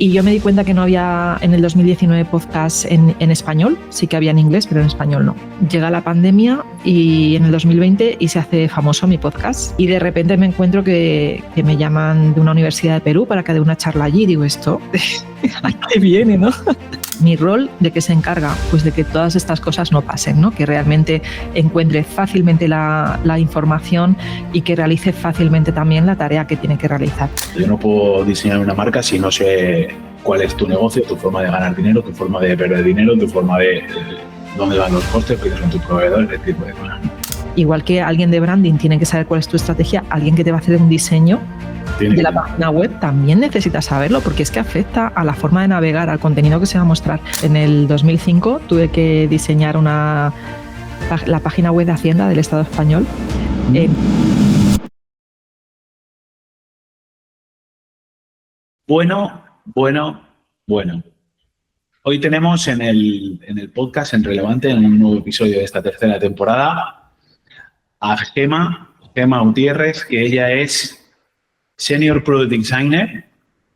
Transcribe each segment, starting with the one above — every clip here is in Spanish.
Y yo me di cuenta que no había en el 2019 podcast en español, sí que había en inglés, pero en español no. Llega la pandemia y en el 2020 y se hace famoso mi podcast. Y de repente me encuentro que me llaman de una universidad de Perú para que dé una charla allí. Y digo, ¿esto a qué viene, no? Mi rol, ¿de qué se encarga? Pues de que todas estas cosas no pasen, ¿no? Que realmente encuentre fácilmente la información y que realice fácilmente también la tarea que tiene que realizar. Yo no puedo diseñar una marca si no sé cuál es tu negocio, tu forma de ganar dinero, tu forma de perder dinero, tu forma de dónde van los costes, quiénes son tus proveedores, ese tipo de cosas. Igual que alguien de branding tiene que saber cuál es tu estrategia, alguien que te va a hacer un diseño de la página web también necesitas saberlo, porque es que afecta a la forma de navegar, al contenido que se va a mostrar. En el 2005 tuve que diseñar la página web de Hacienda del Estado español. Bueno. Hoy tenemos en el podcast, en Relevante, en un nuevo episodio de esta tercera temporada, a Gemma Gutiérrez, que ella es Senior Product Designer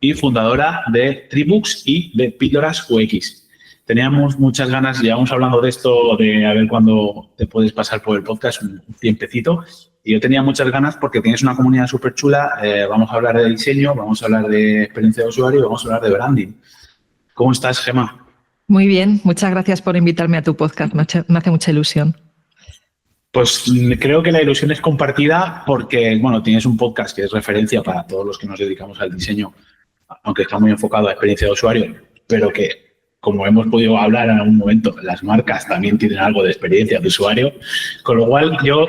y fundadora de Tribooks y de Píldoras UX. Teníamos muchas ganas, llevamos hablando de esto, de a ver cuándo te puedes pasar por el podcast un tiempecito. Y yo tenía muchas ganas porque tienes una comunidad súper chula. Vamos a hablar de diseño, vamos a hablar de experiencia de usuario y vamos a hablar de branding. ¿Cómo estás, Gemma? Muy bien, muchas gracias por invitarme a tu podcast. Me hace mucha ilusión. Pues creo que la ilusión es compartida porque, bueno, tienes un podcast que es referencia para todos los que nos dedicamos al diseño, aunque está muy enfocado a experiencia de usuario, pero que, como hemos podido hablar en algún momento, las marcas también tienen algo de experiencia de usuario, con lo cual yo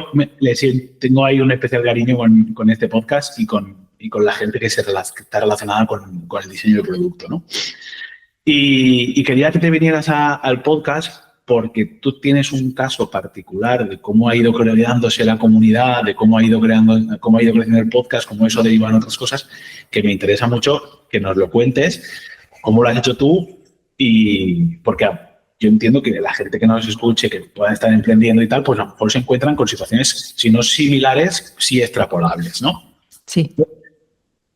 tengo ahí un especial cariño con este podcast y con la gente que está relacionada con el diseño del producto, ¿no? Y quería que te vinieras al podcast porque tú tienes un caso particular de cómo ha ido creándose la comunidad, de cómo ha ido creciendo el podcast, cómo eso deriva en otras cosas, que me interesa mucho que nos lo cuentes, cómo lo has hecho tú, y porque yo entiendo que la gente que nos escuche, que puedan estar emprendiendo y tal, pues a lo mejor se encuentran con situaciones, si no similares, sí extrapolables, ¿no? Sí.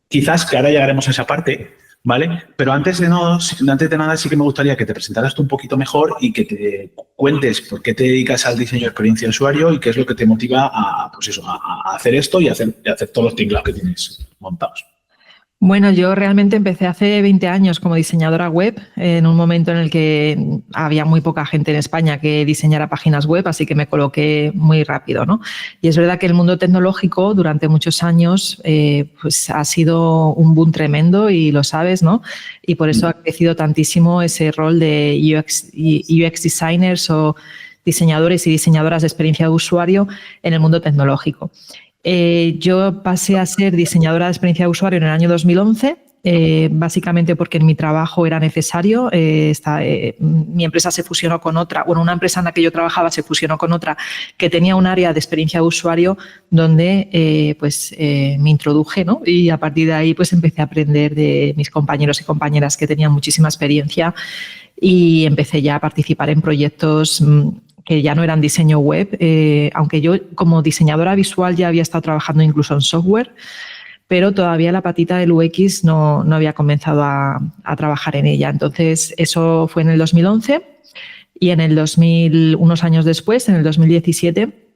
Quizás que ahora llegaremos a esa parte, ¿vale? Pero antes de nada sí que me gustaría que te presentaras tú un poquito mejor y que te cuentes por qué te dedicas al diseño de experiencia de usuario y qué es lo que te motiva a hacer esto y a hacer todos los tinglados que tienes montados. Bueno, yo realmente empecé hace 20 años como diseñadora web, en un momento en el que había muy poca gente en España que diseñara páginas web, así que me coloqué muy rápido, ¿no? Y es verdad que el mundo tecnológico durante muchos años pues ha sido un boom tremendo y lo sabes, ¿no? Y por eso ha crecido tantísimo ese rol de UX designers o diseñadores y diseñadoras de experiencia de usuario en el mundo tecnológico. Yo pasé a ser diseñadora de experiencia de usuario en el año 2011, básicamente porque en mi trabajo era necesario. Mi empresa se fusionó con otra, una empresa en la que yo trabajaba se fusionó con otra que tenía un área de experiencia de usuario donde me introduje, ¿no? Y a partir de ahí pues empecé a aprender de mis compañeros y compañeras que tenían muchísima experiencia y empecé ya a participar en proyectos que ya no eran diseño web, aunque yo como diseñadora visual ya había estado trabajando incluso en software, pero todavía la patita del UX no había comenzado a trabajar en ella. Entonces, eso fue en el 2011 y en el 2000, unos años después, en el 2017,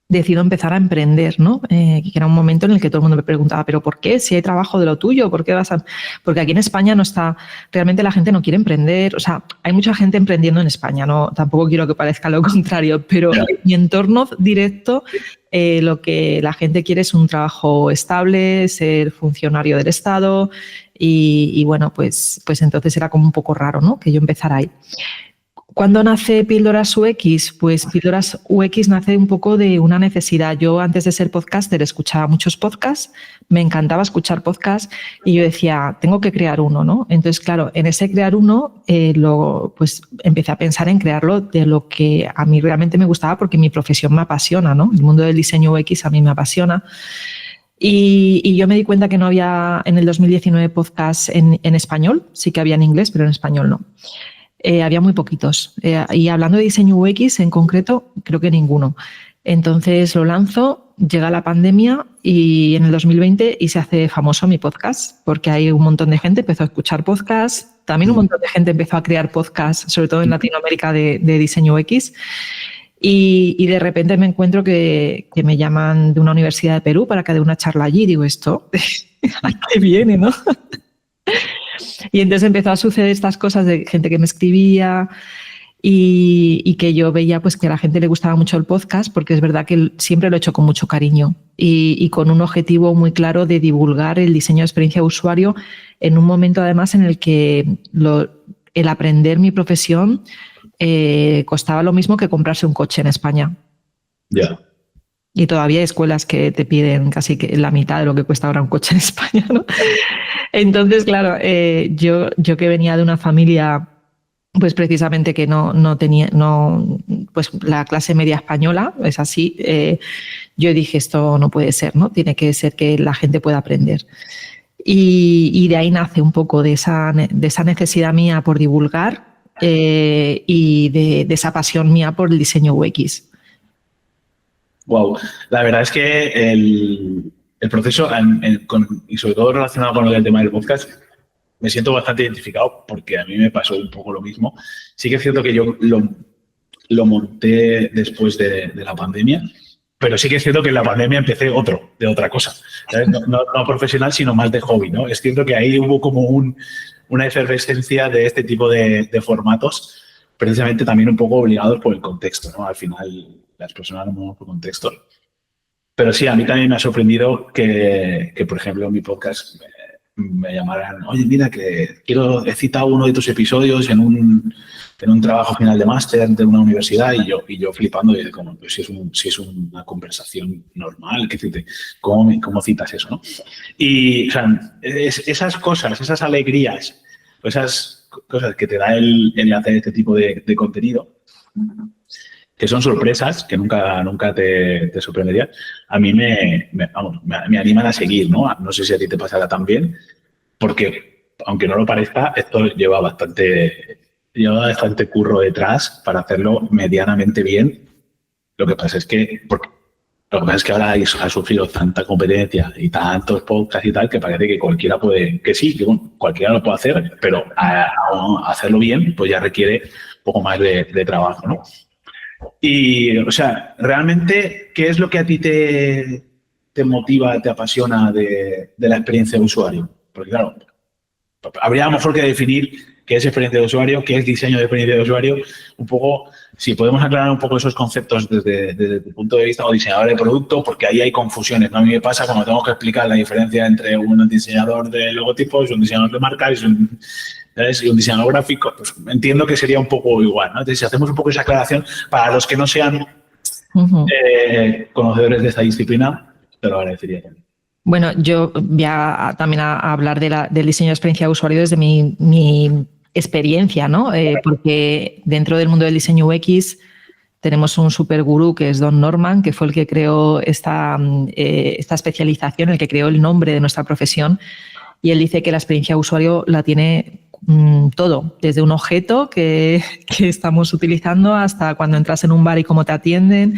decido empezar a emprender, ¿no? Que era un momento en el que todo el mundo me preguntaba, ¿pero por qué? Si hay trabajo de lo tuyo, ¿por qué vas a...? Porque aquí en España no está... Realmente la gente no quiere emprender. O sea, hay mucha gente emprendiendo en España, ¿no? Tampoco quiero que parezca lo contrario, pero en mi entorno directo lo que la gente quiere es un trabajo estable, ser funcionario del Estado y bueno, pues entonces era como un poco raro, ¿no? Que yo empezara ahí. ¿Cuándo nace Píldoras UX? Pues Píldoras UX nace un poco de una necesidad. Yo antes de ser podcaster escuchaba muchos podcasts, me encantaba escuchar podcasts y yo decía, tengo que crear uno, ¿no? Entonces, claro, en ese crear uno, pues empecé a pensar en crearlo de lo que a mí realmente me gustaba porque mi profesión me apasiona, ¿no? El mundo del diseño UX a mí me apasiona. Y yo me di cuenta que no había en el 2019 podcast en español, sí que había en inglés, pero en español no. Había muy poquitos. Y hablando de diseño UX en concreto, creo que ninguno. Entonces lo lanzo llega la pandemia y en el 2020 y se hace famoso mi podcast, porque hay un montón de gente empezó a escuchar podcasts, también un montón de gente empezó a crear podcasts, sobre todo en Latinoamérica de diseño UX. Y de repente me encuentro que me llaman de una universidad de Perú para que dé una charla allí. Digo, ¿esto a qué viene, no? Y entonces empezó a suceder estas cosas de gente que me escribía y que yo veía pues que a la gente le gustaba mucho el podcast, porque es verdad que siempre lo he hecho con mucho cariño y con un objetivo muy claro de divulgar el diseño de experiencia de usuario en un momento además en el que el aprender mi profesión costaba lo mismo que comprarse un coche en España. Ya. Yeah. Y todavía hay escuelas que te piden casi que la mitad de lo que cuesta ahora un coche en España, ¿no? Entonces, claro, yo que venía de una familia, pues precisamente que no tenía, pues la clase media española, es así, yo dije, esto no puede ser, ¿no? Tiene que ser que la gente pueda aprender. Y de ahí nace un poco de esa necesidad mía por divulgar y de esa pasión mía por el diseño UX. Wow, la verdad es que el proceso, y sobre todo relacionado con el tema del podcast, me siento bastante identificado porque a mí me pasó un poco lo mismo. Sí que es cierto que yo lo monté después de la pandemia, pero sí que es cierto que en la pandemia empecé de otra cosa. No profesional, sino más de hobby, ¿no? Es cierto que ahí hubo como una efervescencia de este tipo de formatos, precisamente también un poco obligados por el contexto, ¿no? Al final, las personas lo movemos por contexto. Pero sí, a mí también me ha sorprendido que por ejemplo, en mi podcast me llamaran, oye, mira, que he citado uno de tus episodios en un trabajo final de máster de una universidad y yo flipando, y como, pues si es una conversación normal, ¿cómo citas eso, no? Y, o sea, esas cosas, esas alegrías, esas cosas que te da el hacer este tipo de contenido, que son sorpresas, que nunca te sorprenderían, a mí me animan a seguir, ¿no? No sé si a ti te pasará también, porque, aunque no lo parezca, esto lleva bastante curro detrás para hacerlo medianamente bien. Lo que pasa es que ahora ha surgido tanta competencia y tantos podcasts y tal, que parece que cualquiera cualquiera lo puede hacer, pero hacerlo bien, pues ya requiere un poco más de trabajo, ¿no? Y, o sea, realmente, ¿qué es lo que a ti te motiva, te apasiona de la experiencia de usuario? Porque, claro, habría a lo mejor que definir qué es experiencia de usuario, qué es diseño de experiencia de usuario, un poco, si podemos aclarar un poco esos conceptos desde tu punto de vista como diseñador de producto, porque ahí hay confusiones, ¿no? A mí me pasa cuando tengo que explicar la diferencia entre un diseñador de logotipos y un diseñador de marca y un diseñador gráfico, pues entiendo que sería un poco igual, ¿no? Entonces, si hacemos un poco esa aclaración para los que no sean conocedores de esta disciplina, te lo agradecería también. Bueno, yo voy también a hablar del diseño de experiencia de usuario desde mi experiencia, ¿no? Porque dentro del mundo del diseño UX tenemos un super gurú que es Don Norman, que fue el que creó esta especialización, el que creó el nombre de nuestra profesión. Y él dice que la experiencia de usuario la tiene todo, desde un objeto que estamos utilizando hasta cuando entras en un bar y cómo te atienden.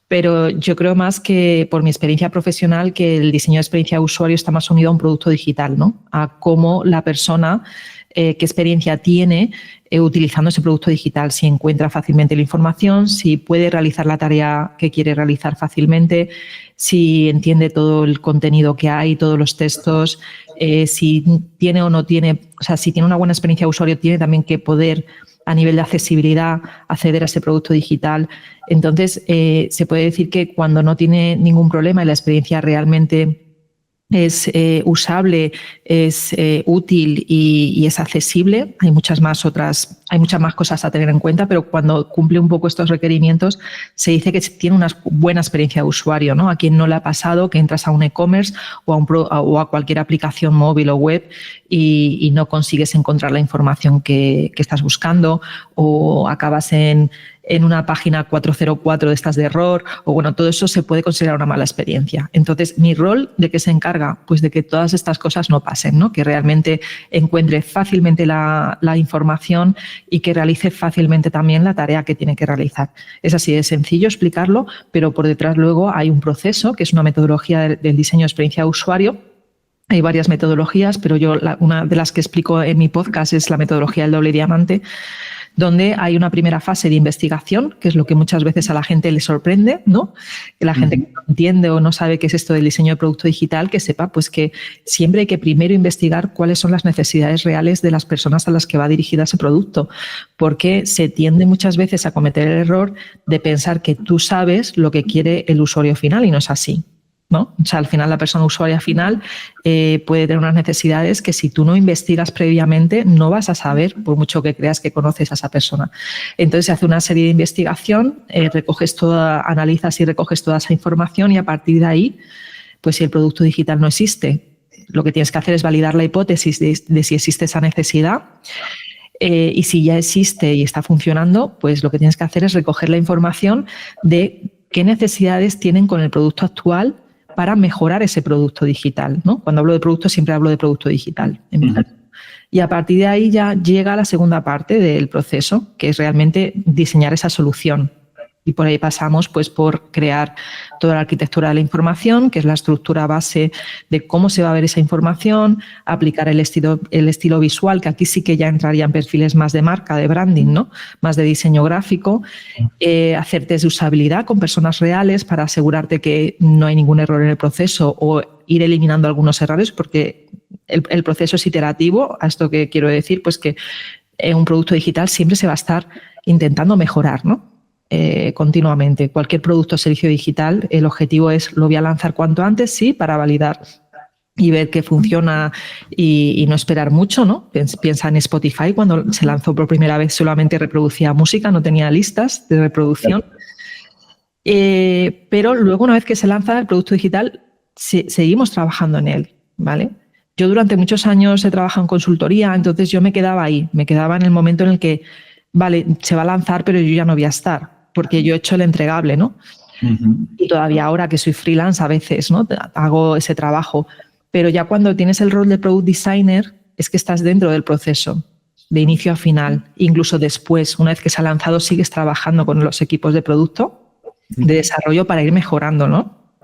Pero yo creo más que por mi experiencia profesional que el diseño de experiencia de usuario está más unido a un producto digital, ¿no? A cómo la persona, qué experiencia tiene utilizando ese producto digital, si encuentra fácilmente la información, si puede realizar la tarea que quiere realizar fácilmente, si entiende todo el contenido que hay, todos los textos, si tiene o no tiene, o sea, si tiene una buena experiencia de usuario, tiene también que poder a nivel de accesibilidad, acceder a ese producto digital. Entonces, se puede decir que cuando no tiene ningún problema y la experiencia realmente es usable, es útil y es accesible, hay muchas más cosas a tener en cuenta, pero cuando cumple un poco estos requerimientos, se dice que tiene una buena experiencia de usuario, ¿no? A quien no le ha pasado que entras a un e-commerce o a cualquier aplicación móvil o web y no consigues encontrar la información que estás buscando, o acabas en en una página 404 de estas de error, o bueno, todo eso se puede considerar una mala experiencia. Entonces, ¿mi rol de qué se encarga? Pues de que todas estas cosas no pasen, ¿no? Que realmente encuentre fácilmente la información y que realice fácilmente también la tarea que tiene que realizar. Es así de sencillo explicarlo, pero por detrás luego hay un proceso, que es una metodología del diseño de experiencia de usuario. Hay varias metodologías, pero yo una de las que explico en mi podcast es la metodología del doble diamante, donde hay una primera fase de investigación, que es lo que muchas veces a la gente le sorprende, ¿no? Que la gente que no entiende o no sabe qué es esto del diseño de producto digital, que sepa pues que siempre hay que primero investigar cuáles son las necesidades reales de las personas a las que va dirigida ese producto, porque se tiende muchas veces a cometer el error de pensar que tú sabes lo que quiere el usuario final y no es así, ¿no? O sea, al final la persona usuaria final puede tener unas necesidades que si tú no investigas previamente no vas a saber, por mucho que creas que conoces a esa persona. Entonces se hace una serie de investigación, analizas y recoges toda esa información y a partir de ahí, pues si el producto digital no existe, lo que tienes que hacer es validar la hipótesis de si existe esa necesidad. Y si ya existe y está funcionando, pues lo que tienes que hacer es recoger la información de qué necesidades tienen con el producto actual para mejorar ese producto digital, ¿no? Cuando hablo de producto siempre hablo de producto digital. Y a partir de ahí ya llega la segunda parte del proceso, que es realmente diseñar esa solución. Y por ahí pasamos pues, por crear toda la arquitectura de la información, que es la estructura base de cómo se va a ver esa información, aplicar el estilo visual, que aquí sí que ya entrarían perfiles más de marca, de branding, ¿no? Más de diseño gráfico, hacer test de usabilidad con personas reales para asegurarte que no hay ningún error en el proceso o ir eliminando algunos errores, porque el proceso es iterativo. A esto que quiero decir, pues que en un producto digital siempre se va a estar intentando mejorar, ¿no? Continuamente. Cualquier producto o servicio digital, el objetivo es lo voy a lanzar cuanto antes, sí, para validar y ver que funciona y no esperar mucho, ¿no? Piensa en Spotify, cuando se lanzó por primera vez solamente reproducía música, no tenía listas de reproducción. Pero luego, una vez que se lanza el producto digital, seguimos trabajando en él, ¿vale? Yo durante muchos años he trabajado en consultoría, entonces yo me quedaba ahí, me quedaba en el momento en el que, vale, se va a lanzar, pero yo ya no voy a estar, porque yo he hecho el entregable, ¿no? Y todavía ahora que soy freelance a veces, ¿no? Hago ese trabajo. Pero ya cuando tienes el rol de product designer, es que estás dentro del proceso, de inicio a final. Incluso después, una vez que se ha lanzado, sigues trabajando con los equipos de producto, de desarrollo para ir mejorando, ¿no?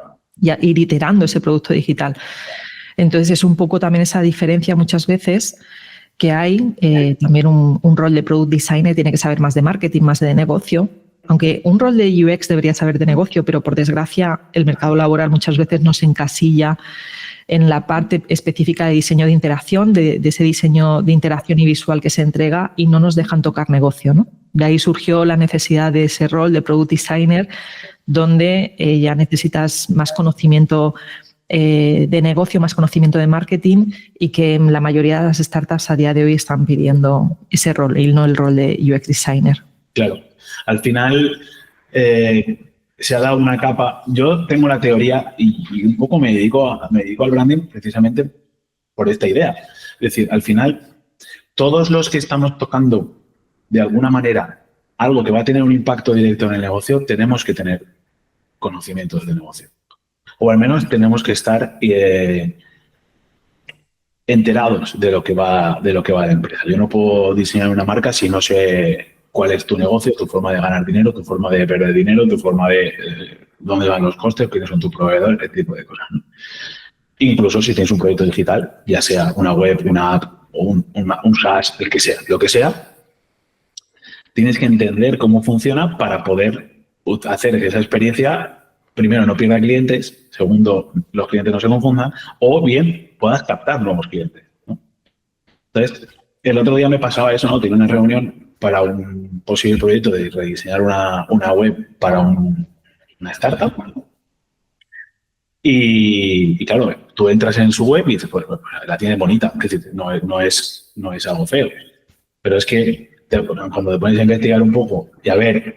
Y ir iterando ese producto digital. Entonces es un poco también esa diferencia muchas veces que hay. También un rol de product designer tiene que saber más de marketing, más de negocio. Aunque un rol de UX debería saber de negocio, pero por desgracia el mercado laboral muchas veces no se encasilla en la parte específica de diseño de interacción, de ese diseño de interacción y visual que se entrega, y no nos dejan tocar negocio, ¿no? De ahí surgió la necesidad de ese rol de product designer, donde ya necesitas más conocimiento de negocio, más conocimiento de marketing, y que la mayoría de las startups a día de hoy están pidiendo ese rol y no el rol de UX designer. Claro. Al final se ha dado una capa. Yo tengo la teoría y un poco me dedico al branding precisamente por esta idea. Es decir, al final, todos los que estamos tocando de alguna manera algo que va a tener un impacto directo en el negocio, tenemos que tener conocimientos de negocio. O al menos tenemos que estar enterados de lo que va la empresa. Yo no puedo diseñar una marca si no sé cuál es tu negocio, tu forma de ganar dinero, tu forma de perder dinero, tu forma de dónde van los costes, quiénes son tus proveedores, ese tipo de cosas, ¿no? Incluso si tienes un proyecto digital, ya sea una web, una app o un SaaS, el que sea, lo que sea, tienes que entender cómo funciona para poder hacer que esa experiencia, primero, no pierda clientes, segundo, los clientes no se confundan, o bien puedas captar nuevos clientes, ¿no? Entonces, el otro día me pasaba eso, ¿no? Tenía una reunión para un posible proyecto de rediseñar una web para una startup. Y claro, tú entras en su web y dices, pues la tiene bonita, es decir, no es algo feo. Pero es que cuando te pones a investigar un poco y a ver,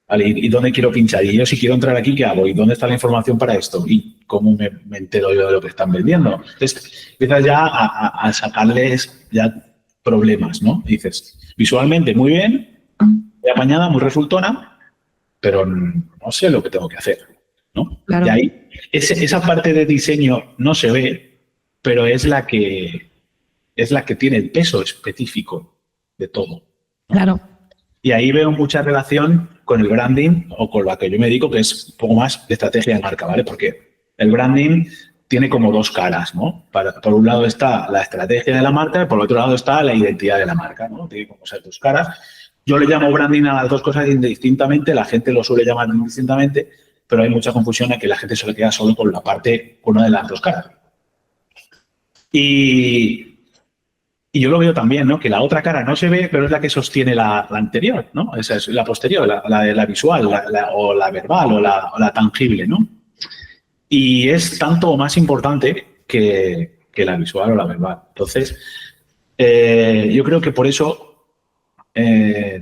vale, ¿y dónde quiero pinchar? Y yo si quiero entrar aquí, ¿qué hago? ¿Y dónde está la información para esto? ¿Y cómo me entero yo de lo que están vendiendo? Entonces, empiezas ya a sacarles ya problemas, ¿no? Y dices, visualmente muy bien, muy apañada, muy resultona, pero no sé lo que tengo que hacer, ¿no? Claro. Y ahí, esa parte de diseño no se ve, pero es la que tiene el peso específico de todo, ¿no? Claro. Y ahí veo mucha relación con el branding o con lo que yo me dedico, que es un poco más de estrategia de marca, ¿vale? Porque el branding tiene como dos caras, ¿no? Por un lado está la estrategia de la marca y por otro lado está la identidad de la marca, ¿no? Tiene como esas dos caras. Yo le llamo branding a las dos cosas indistintamente, la gente lo suele llamar indistintamente, pero hay mucha confusión en que la gente se le queda solo con la parte, con una de las dos caras. Y yo lo veo también, ¿no? Que la otra cara no se ve, pero es la que sostiene la anterior, ¿no? Esa es la posterior, la visual, o la verbal, o la tangible, ¿no? Y es tanto más importante que la visual o la verbal. Entonces, yo creo que por eso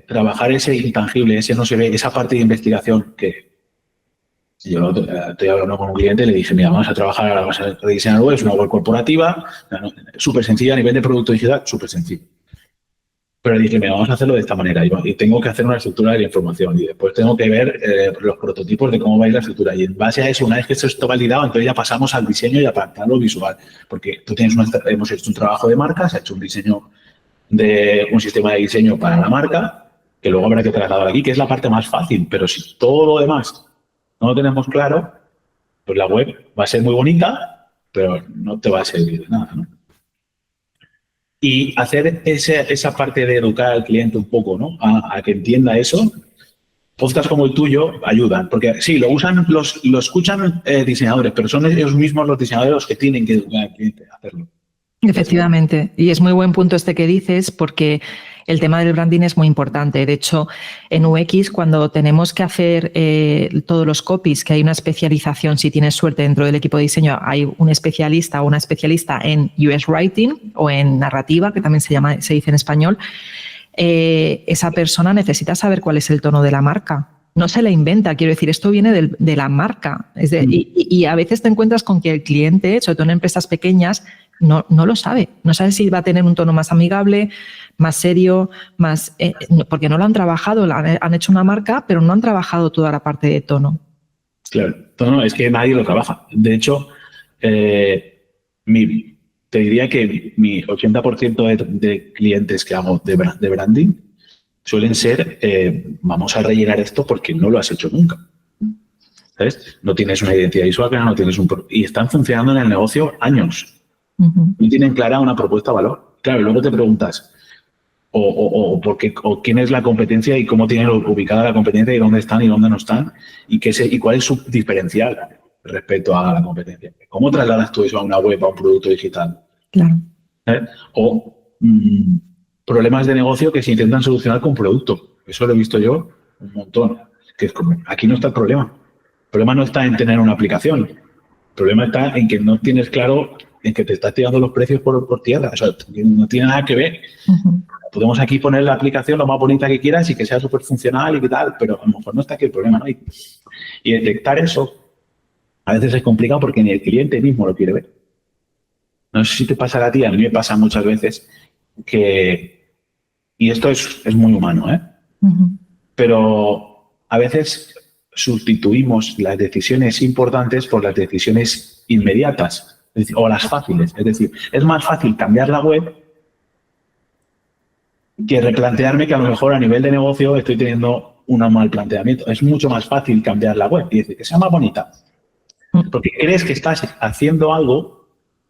trabajar ese intangible, ese no se ve, esa parte de investigación que yo estoy hablando con un cliente y le dije, mira, vamos a trabajar, ahora vamos a diseñar web, es una web corporativa, súper sencilla a nivel de producto digital, súper sencillo. Pero dije, mira, vamos a hacerlo de esta manera y tengo que hacer una estructura de la información y después tengo que ver los prototipos de cómo va a ir la estructura. Y en base a eso, una vez que esto está validado, entonces ya pasamos al diseño y a lo visual. Porque tú tienes hemos hecho un trabajo de marca, se ha hecho un diseño de un sistema de diseño para la marca, que luego habrá que trasladar aquí, que es la parte más fácil. Pero si todo lo demás no lo tenemos claro, pues la web va a ser muy bonita, pero no te va a servir de nada, ¿no? Y hacer esa parte de educar al cliente un poco, ¿no? A que entienda eso. Podcasts como el tuyo ayudan, porque sí, lo escuchan diseñadores, pero son ellos mismos los diseñadores los que tienen que educar al cliente a hacerlo. Efectivamente, y es muy buen punto este que dices, porque el tema del branding es muy importante. De hecho, en UX, cuando tenemos que hacer todos los copies, que hay una especialización, si tienes suerte dentro del equipo de diseño, hay un especialista o una especialista en UX Writing o en narrativa, que también se dice en español, esa persona necesita saber cuál es el tono de la marca. No se la inventa, quiero decir, esto viene de la marca. Y a veces te encuentras con que el cliente, sobre todo en empresas pequeñas, no lo sabe. No sabe si va a tener un tono más amigable, más serio, más porque no lo han trabajado, han hecho una marca, pero no han trabajado toda la parte de tono. Claro, tono es que nadie lo trabaja. De hecho, te diría que mi 80% de clientes que hago de branding suelen ser, vamos a rellenar esto porque no lo has hecho nunca. ¿Sabes? No tienes una identidad visual, no tienes y están funcionando en el negocio años. No tienen clara una propuesta de valor. Claro, y luego te preguntas, o quién es la competencia y cómo tienen ubicada la competencia y dónde están y dónde no están y cuál es su diferencial respecto a la competencia. ¿Cómo trasladas tú eso a una web, a un producto digital? Claro. O problemas de negocio que se intentan solucionar con producto. Eso lo he visto yo un montón. Que es como, aquí no está el problema. El problema no está en tener una aplicación. El problema está en que no tienes claro, en que te estás tirando los precios por tierra. O sea, no tiene nada que ver. Podemos aquí poner la aplicación lo más bonita que quieras y que sea súper funcional y qué tal, pero a lo mejor no está aquí el problema, ¿no? Y detectar eso a veces es complicado porque ni el cliente mismo lo quiere ver. No sé si te pasa a ti, a mí me pasa muchas veces y esto es muy humano, pero a veces sustituimos las decisiones importantes por las decisiones inmediatas o las fáciles. Es decir, es más fácil cambiar la web que replantearme que a lo mejor a nivel de negocio estoy teniendo un mal planteamiento. Es mucho más fácil cambiar la web y decir que sea más bonita. Porque crees que estás haciendo algo,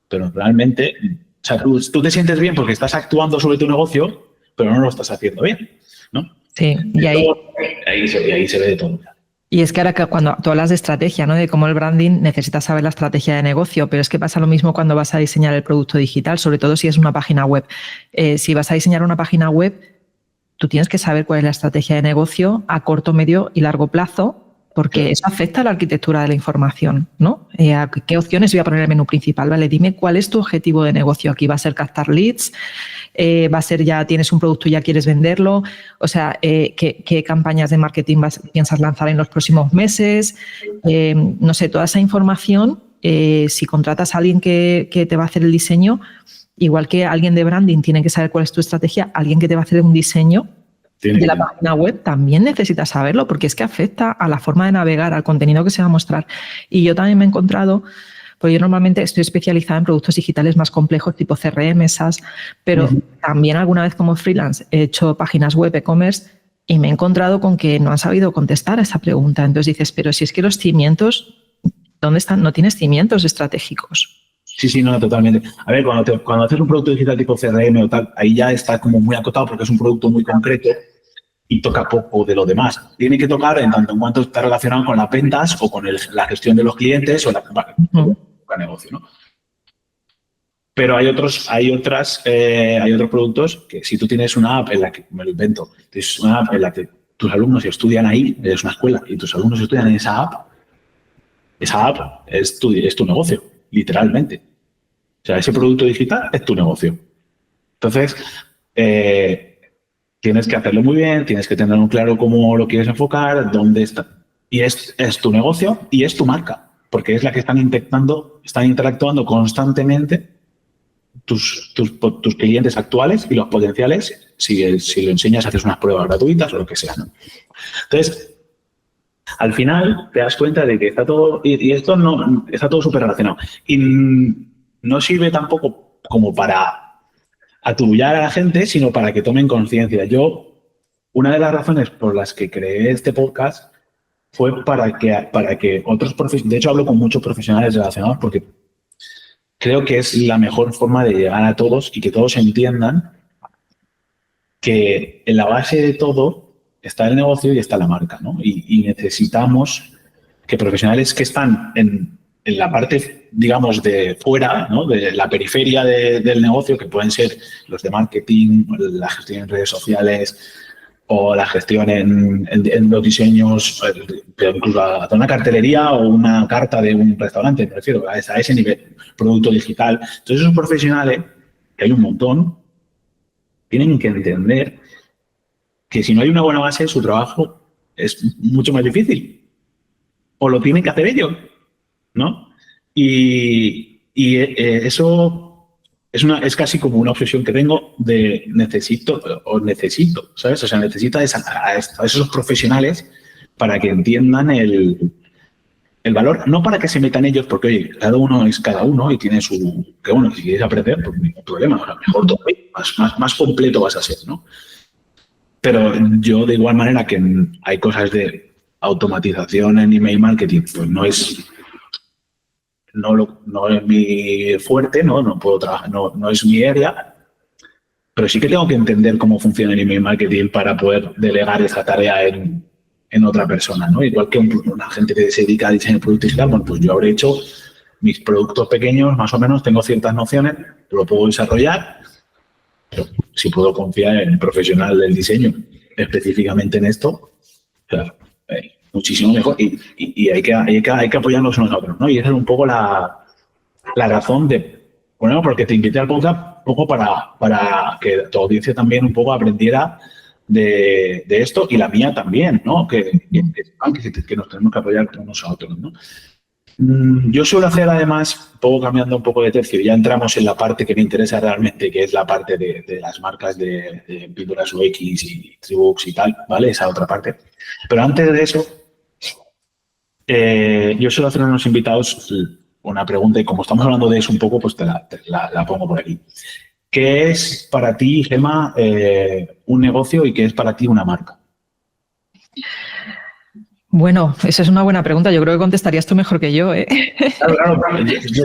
pero realmente, o sea, tú te sientes bien porque estás actuando sobre tu negocio, pero no lo estás haciendo bien, ¿no? Sí, y ahí se ve de todo. Y es que ahora que cuando tú hablas de estrategia, ¿no? De cómo el branding necesitas saber la estrategia de negocio, pero es que pasa lo mismo cuando vas a diseñar el producto digital, sobre todo si es una página web. Si vas a diseñar una página web, tú tienes que saber cuál es la estrategia de negocio a corto, medio y largo plazo, porque eso afecta a la arquitectura de la información, ¿no? ¿A qué opciones voy a poner en el menú principal? Vale, dime cuál es tu objetivo de negocio. Aquí va a ser captar leads, va a ser ya tienes un producto y ya quieres venderlo. O sea, ¿qué campañas de marketing piensas lanzar en los próximos meses? No sé, toda esa información, si contratas a alguien que te va a hacer el diseño, igual que alguien de branding tiene que saber cuál es tu estrategia, alguien que te va a hacer un diseño de la página web también necesitas saberlo, porque es que afecta a la forma de navegar, al contenido que se va a mostrar. Y yo también me he encontrado, porque yo normalmente estoy especializada en productos digitales más complejos, tipo CRM, SaaS, pero también alguna vez como freelance he hecho páginas web, e-commerce, y me he encontrado con que no han sabido contestar a esa pregunta. Entonces dices, pero si es que los cimientos, ¿dónde están? No tienes cimientos estratégicos. Sí, no, totalmente. A ver, cuando haces un producto digital tipo CRM o tal, ahí ya está como muy acotado porque es un producto muy concreto y toca poco de lo demás. Tiene que tocar en tanto en cuanto está relacionado con las ventas o con la gestión de los clientes o el negocio, ¿no? Pero hay otros productos que si tú tienes una app en la que, me lo invento, tienes una app en la que tus alumnos estudian ahí, es una escuela, y tus alumnos estudian en esa app es tu negocio, literalmente. O sea, ese producto digital es tu negocio. Entonces, tienes que hacerlo muy bien, tienes que tener muy claro cómo lo quieres enfocar, dónde está. Y es tu negocio y es tu marca, porque es la que están interactuando constantemente tus clientes actuales y los potenciales, si lo enseñas, haces unas pruebas gratuitas o lo que sea, ¿no? Entonces, al final te das cuenta de que está todo, y esto no está todo súper relacionado. Y no sirve tampoco como para aturullar a la gente, sino para que tomen conciencia. Una de las razones por las que creé este podcast fue para que otros profesionales, de hecho hablo con muchos profesionales relacionados porque creo que es la mejor forma de llegar a todos y que todos entiendan que en la base de todo está el negocio y está la marca, ¿no? Y necesitamos que profesionales que están en la parte, digamos, de fuera, ¿no? De la periferia del negocio, que pueden ser los de marketing, la gestión en redes sociales o la gestión en los diseños, pero incluso a una cartelería o una carta de un restaurante, me refiero a ese nivel, producto digital. Entonces, esos profesionales, que hay un montón, tienen que entender que si no hay una buena base, su trabajo es mucho más difícil. O lo tienen que hacer ellos, ¿no? Y eso es casi como una obsesión que tengo de necesito, ¿sabes? O sea, necesitas a esos profesionales para que entiendan el valor, no para que se metan ellos, porque, oye, cada uno es cada uno y tiene su... Que bueno, si quieres aprender, pues ningún problema, o sea, mejor todavía, más completo vas a ser, ¿no? Pero yo, de igual manera que hay cosas de automatización en email marketing, pues no es mi fuerte, no puedo trabajar, no es mi área, pero sí que tengo que entender cómo funciona el email marketing para poder delegar esa tarea en otra persona, ¿no? Igual que una gente que se dedica a diseño de producto digital, bueno, pues yo habré hecho mis productos pequeños, más o menos, tengo ciertas nociones, lo puedo desarrollar, pero si puedo confiar en el profesional del diseño específicamente en esto, claro, muchísimo mejor y hay que apoyarnos unos a otros, ¿no? Y esa es un poco la razón bueno, porque te invité al podcast un poco para que tu audiencia también un poco aprendiera de esto y la mía también, ¿no? Que nos tenemos que apoyar unos a otros, ¿no? Yo suelo hacer, además, cambiando un poco de tercio, ya entramos en la parte que me interesa realmente, que es la parte de las marcas de Píldoras UX y Tribooks y tal, ¿vale? Esa otra parte. Pero antes de eso, yo suelo hacer a unos invitados una pregunta y como estamos hablando de eso un poco, pues te la pongo por aquí. ¿Qué es para ti, Gemma, un negocio y qué es para ti una marca? Bueno, esa es una buena pregunta. Yo creo que contestarías tú mejor que yo, ¿eh? Claro. Yo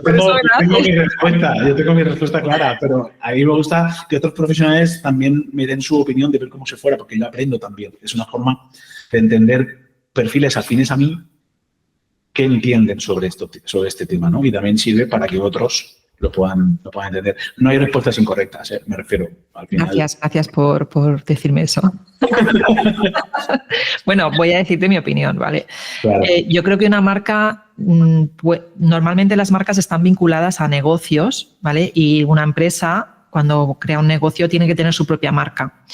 tengo mi respuesta clara, pero a mí me gusta que otros profesionales también me den su opinión de ver cómo se fuera, porque yo aprendo también. Es una forma de entender perfiles afines a mí que entienden sobre este tema, ¿no? Y también sirve para que otros lo puedan entender. No hay respuestas incorrectas, me refiero al final. Gracias por decirme eso. Bueno, voy a decirte mi opinión, ¿vale? Claro. Yo creo que una marca, normalmente las marcas están vinculadas a negocios, ¿vale? Y una empresa, cuando crea un negocio, tiene que tener su propia marca.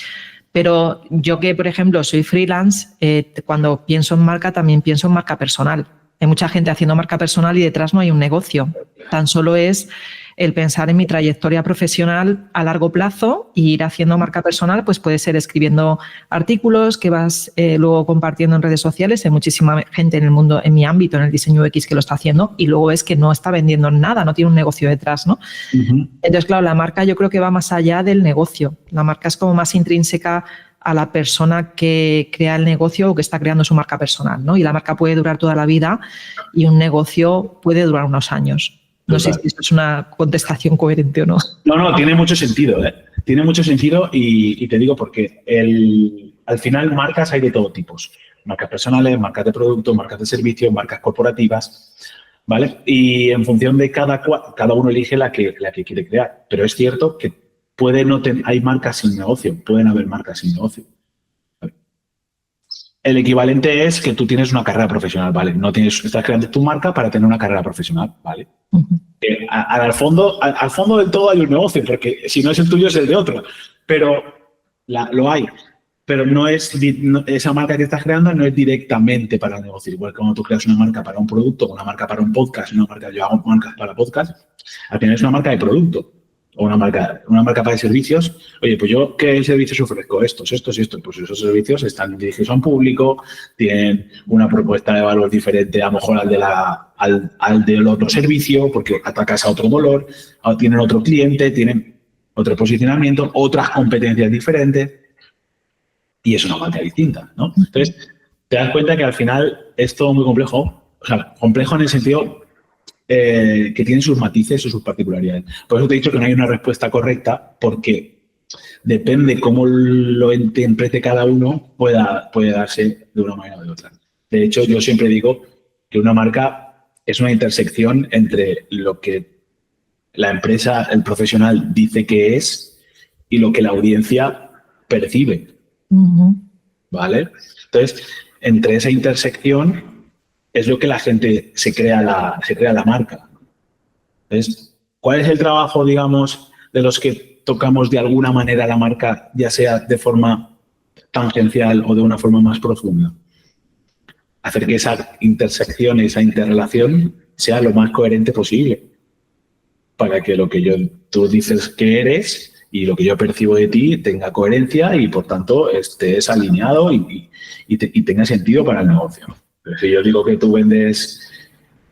Pero yo que, por ejemplo, soy freelance, cuando pienso en marca, también pienso en marca personal. Hay mucha gente haciendo marca personal y detrás no hay un negocio. Tan solo es el pensar en mi trayectoria profesional a largo plazo e ir haciendo marca personal, pues puede ser escribiendo artículos que vas luego compartiendo en redes sociales. Hay muchísima gente en el mundo, en mi ámbito, en el diseño UX, que lo está haciendo y luego es que no está vendiendo nada, no tiene un negocio detrás, ¿no? Entonces, claro, la marca yo creo que va más allá del negocio. La marca es como más intrínseca a la persona que crea el negocio o que está creando su marca personal, ¿no? Y la marca puede durar toda la vida y un negocio puede durar unos años. No sé si esto es una contestación coherente o no. No, tiene mucho sentido, ¿eh? Tiene mucho sentido y te digo porque al final marcas hay de todo tipos. Marcas personales, marcas de producto, marcas de servicio, marcas corporativas, ¿vale? Y en función de cada uno elige la que quiere crear. Pero es cierto que hay marcas sin negocio, pueden haber marcas sin negocio. El equivalente es que tú tienes una carrera profesional, ¿vale? Estás creando tu marca para tener una carrera profesional, ¿vale? Al fondo del todo hay un negocio, porque si no es el tuyo es el de otro, pero lo hay. Pero esa marca que estás creando no es directamente para el negocio. Igual que cuando tú creas una marca para un producto, una marca para un podcast, yo hago marcas para podcast, al final es una marca de producto. O una marca para servicios. Oye, pues yo, ¿qué servicios ofrezco? Estos. Pues esos servicios están dirigidos a un público, tienen una propuesta de valor diferente a lo mejor al del otro servicio, porque atacas a otro dolor, tienen otro cliente, tienen otro posicionamiento, otras competencias diferentes, y es una marca distinta, ¿no? Entonces, te das cuenta que al final es todo muy complejo. O sea, complejo en el sentido que tienen sus matices o sus particularidades. Por eso te he dicho que no hay una respuesta correcta, porque depende cómo lo interprete cada uno, puede darse de una manera o de otra. De hecho, yo siempre digo que una marca es una intersección entre lo que la empresa, el profesional dice que es y lo que la audiencia percibe. ¿Vale? Entonces, entre esa intersección es lo que la gente se crea la marca. Entonces, ¿cuál es el trabajo, digamos, de los que tocamos de alguna manera la marca, ya sea de forma tangencial o de una forma más profunda? Hacer que esa intersección, esa interrelación sea lo más coherente posible para que lo que tú dices que eres y lo que yo percibo de ti tenga coherencia y, por tanto, estés alineado y tenga sentido para el negocio. Pero si yo digo que tú vendes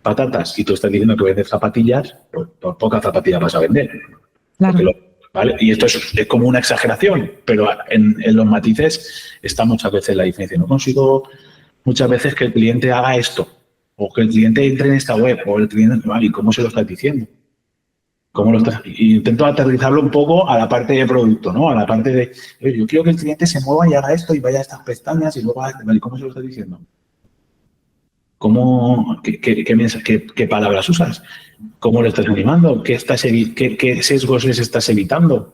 patatas y tú estás diciendo que vendes zapatillas, pues pocas zapatillas vas a vender. Claro. ¿Vale? Y esto es como una exageración, pero en los matices está muchas veces la diferencia. No consigo muchas veces que el cliente haga esto, o que el cliente entre en esta web, o el cliente, ¿vale? ¿Y cómo se lo estás diciendo? Y intento aterrizarlo un poco a la parte de producto, ¿no? A la parte de, yo quiero que el cliente se mueva y haga esto y vaya a estas pestañas y luego, ¿vale? ¿Cómo se lo estás diciendo? ¿Qué palabras usas? ¿Cómo lo estás animando? ¿Qué sesgos les estás evitando?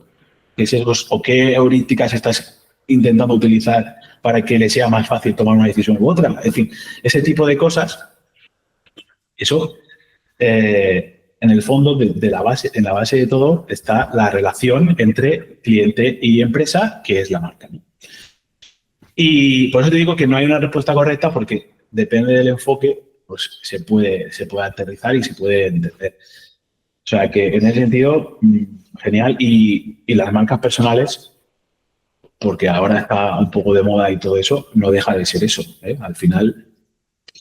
¿Qué sesgos o qué heurísticas estás intentando utilizar para que les sea más fácil tomar una decisión u otra? En fin, ese tipo de cosas, eso, en el fondo, en la base de todo está la relación entre cliente y empresa, que es la marca. Y por eso te digo que no hay una respuesta correcta, porque depende del enfoque, pues se puede aterrizar y se puede entender. O sea que en ese sentido, genial. Y las marcas personales, porque ahora está un poco de moda y todo eso, no deja de ser eso, ¿eh? Al final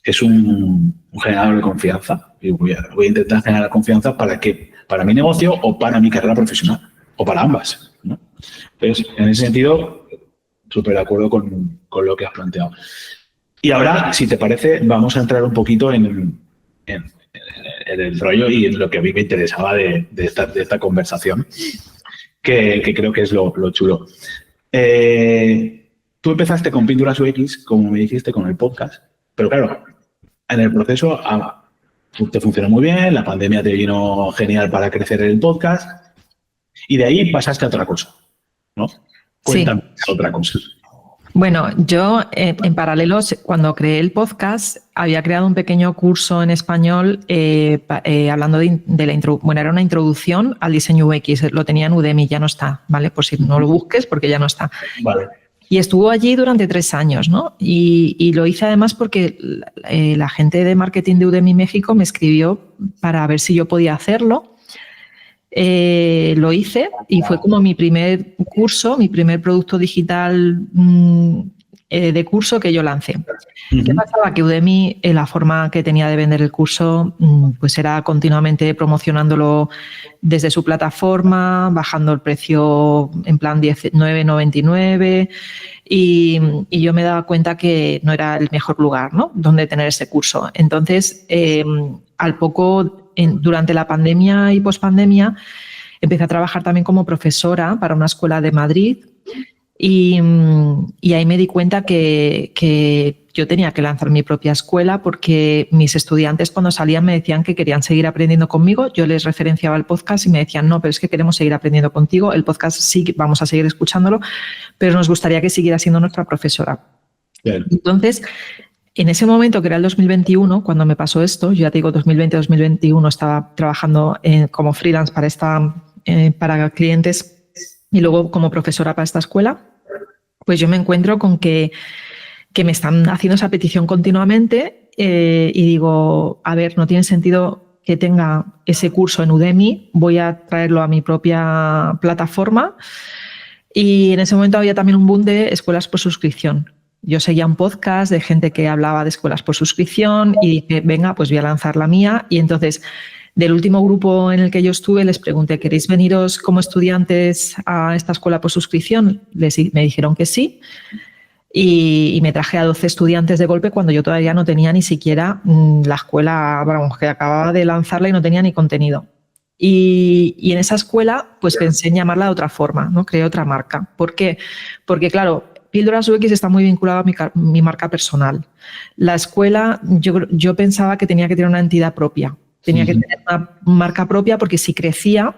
es un generador de confianza. Y voy a intentar generar confianza para mi negocio o para mi carrera profesional, o para ambas, ¿no? Entonces, en ese sentido, súper de acuerdo con lo que has planteado. Y ahora, si te parece, vamos a entrar un poquito en el rollo y en lo que a mí me interesaba de esta conversación, que creo que es lo chulo. Tú empezaste con Píldoras UX, como me dijiste, con el podcast, pero claro, en el proceso te funcionó muy bien, la pandemia te vino genial para crecer el podcast y de ahí pasaste a otra cosa, ¿no? Cuéntame otra cosa. Bueno, yo en paralelo, cuando creé el podcast, había creado un pequeño curso en español hablando de la introducción. Era una introducción al diseño UX. Lo tenía en Udemy, ya no está, ¿vale? Por si no lo busques, porque ya no está. Vale. Y estuvo allí durante 3 años, ¿no? Y lo hice además porque la gente de marketing de Udemy México me escribió para ver si yo podía hacerlo. Lo hice y fue como mi primer curso, mi primer producto digital de curso que yo lancé. ¿Qué pasaba? Que Udemy, la forma que tenía de vender el curso, pues era continuamente promocionándolo desde su plataforma, bajando el precio en plan 19,99 y yo me daba cuenta que no era el mejor lugar, ¿no?, donde tener ese curso. Entonces, al poco, durante la pandemia y pospandemia, empecé a trabajar también como profesora para una escuela de Madrid. Y ahí me di cuenta que yo tenía que lanzar mi propia escuela porque mis estudiantes cuando salían me decían que querían seguir aprendiendo conmigo. Yo les referenciaba el podcast y me decían, no, pero es que queremos seguir aprendiendo contigo. El podcast sí, vamos a seguir escuchándolo, pero nos gustaría que siguiera siendo nuestra profesora. Bien. Entonces, en ese momento, que era el 2021, cuando me pasó esto, yo ya te digo, 2020-2021 estaba trabajando como freelance para clientes y luego como profesora para esta escuela, pues yo me encuentro con que me están haciendo esa petición continuamente y digo, a ver, no tiene sentido que tenga ese curso en Udemy, voy a traerlo a mi propia plataforma. Y en ese momento había también un boom de escuelas por suscripción. Yo seguía un podcast de gente que hablaba de escuelas por suscripción y dije, venga, pues voy a lanzar la mía. Y entonces, del último grupo en el que yo estuve, les pregunté, ¿queréis veniros como estudiantes a esta escuela por suscripción? Me dijeron que sí. Y me traje a 12 estudiantes de golpe cuando yo todavía no tenía ni siquiera la escuela, vamos, que acababa de lanzarla y no tenía ni contenido. Y en esa escuela, pues pensé en llamarla de otra forma, ¿no? Creé otra marca. ¿Por qué? Porque, claro, Píldoras UX está muy vinculado a mi marca personal. La escuela, yo pensaba que tenía que tener una entidad propia. Tenía que tener una marca propia porque si crecía,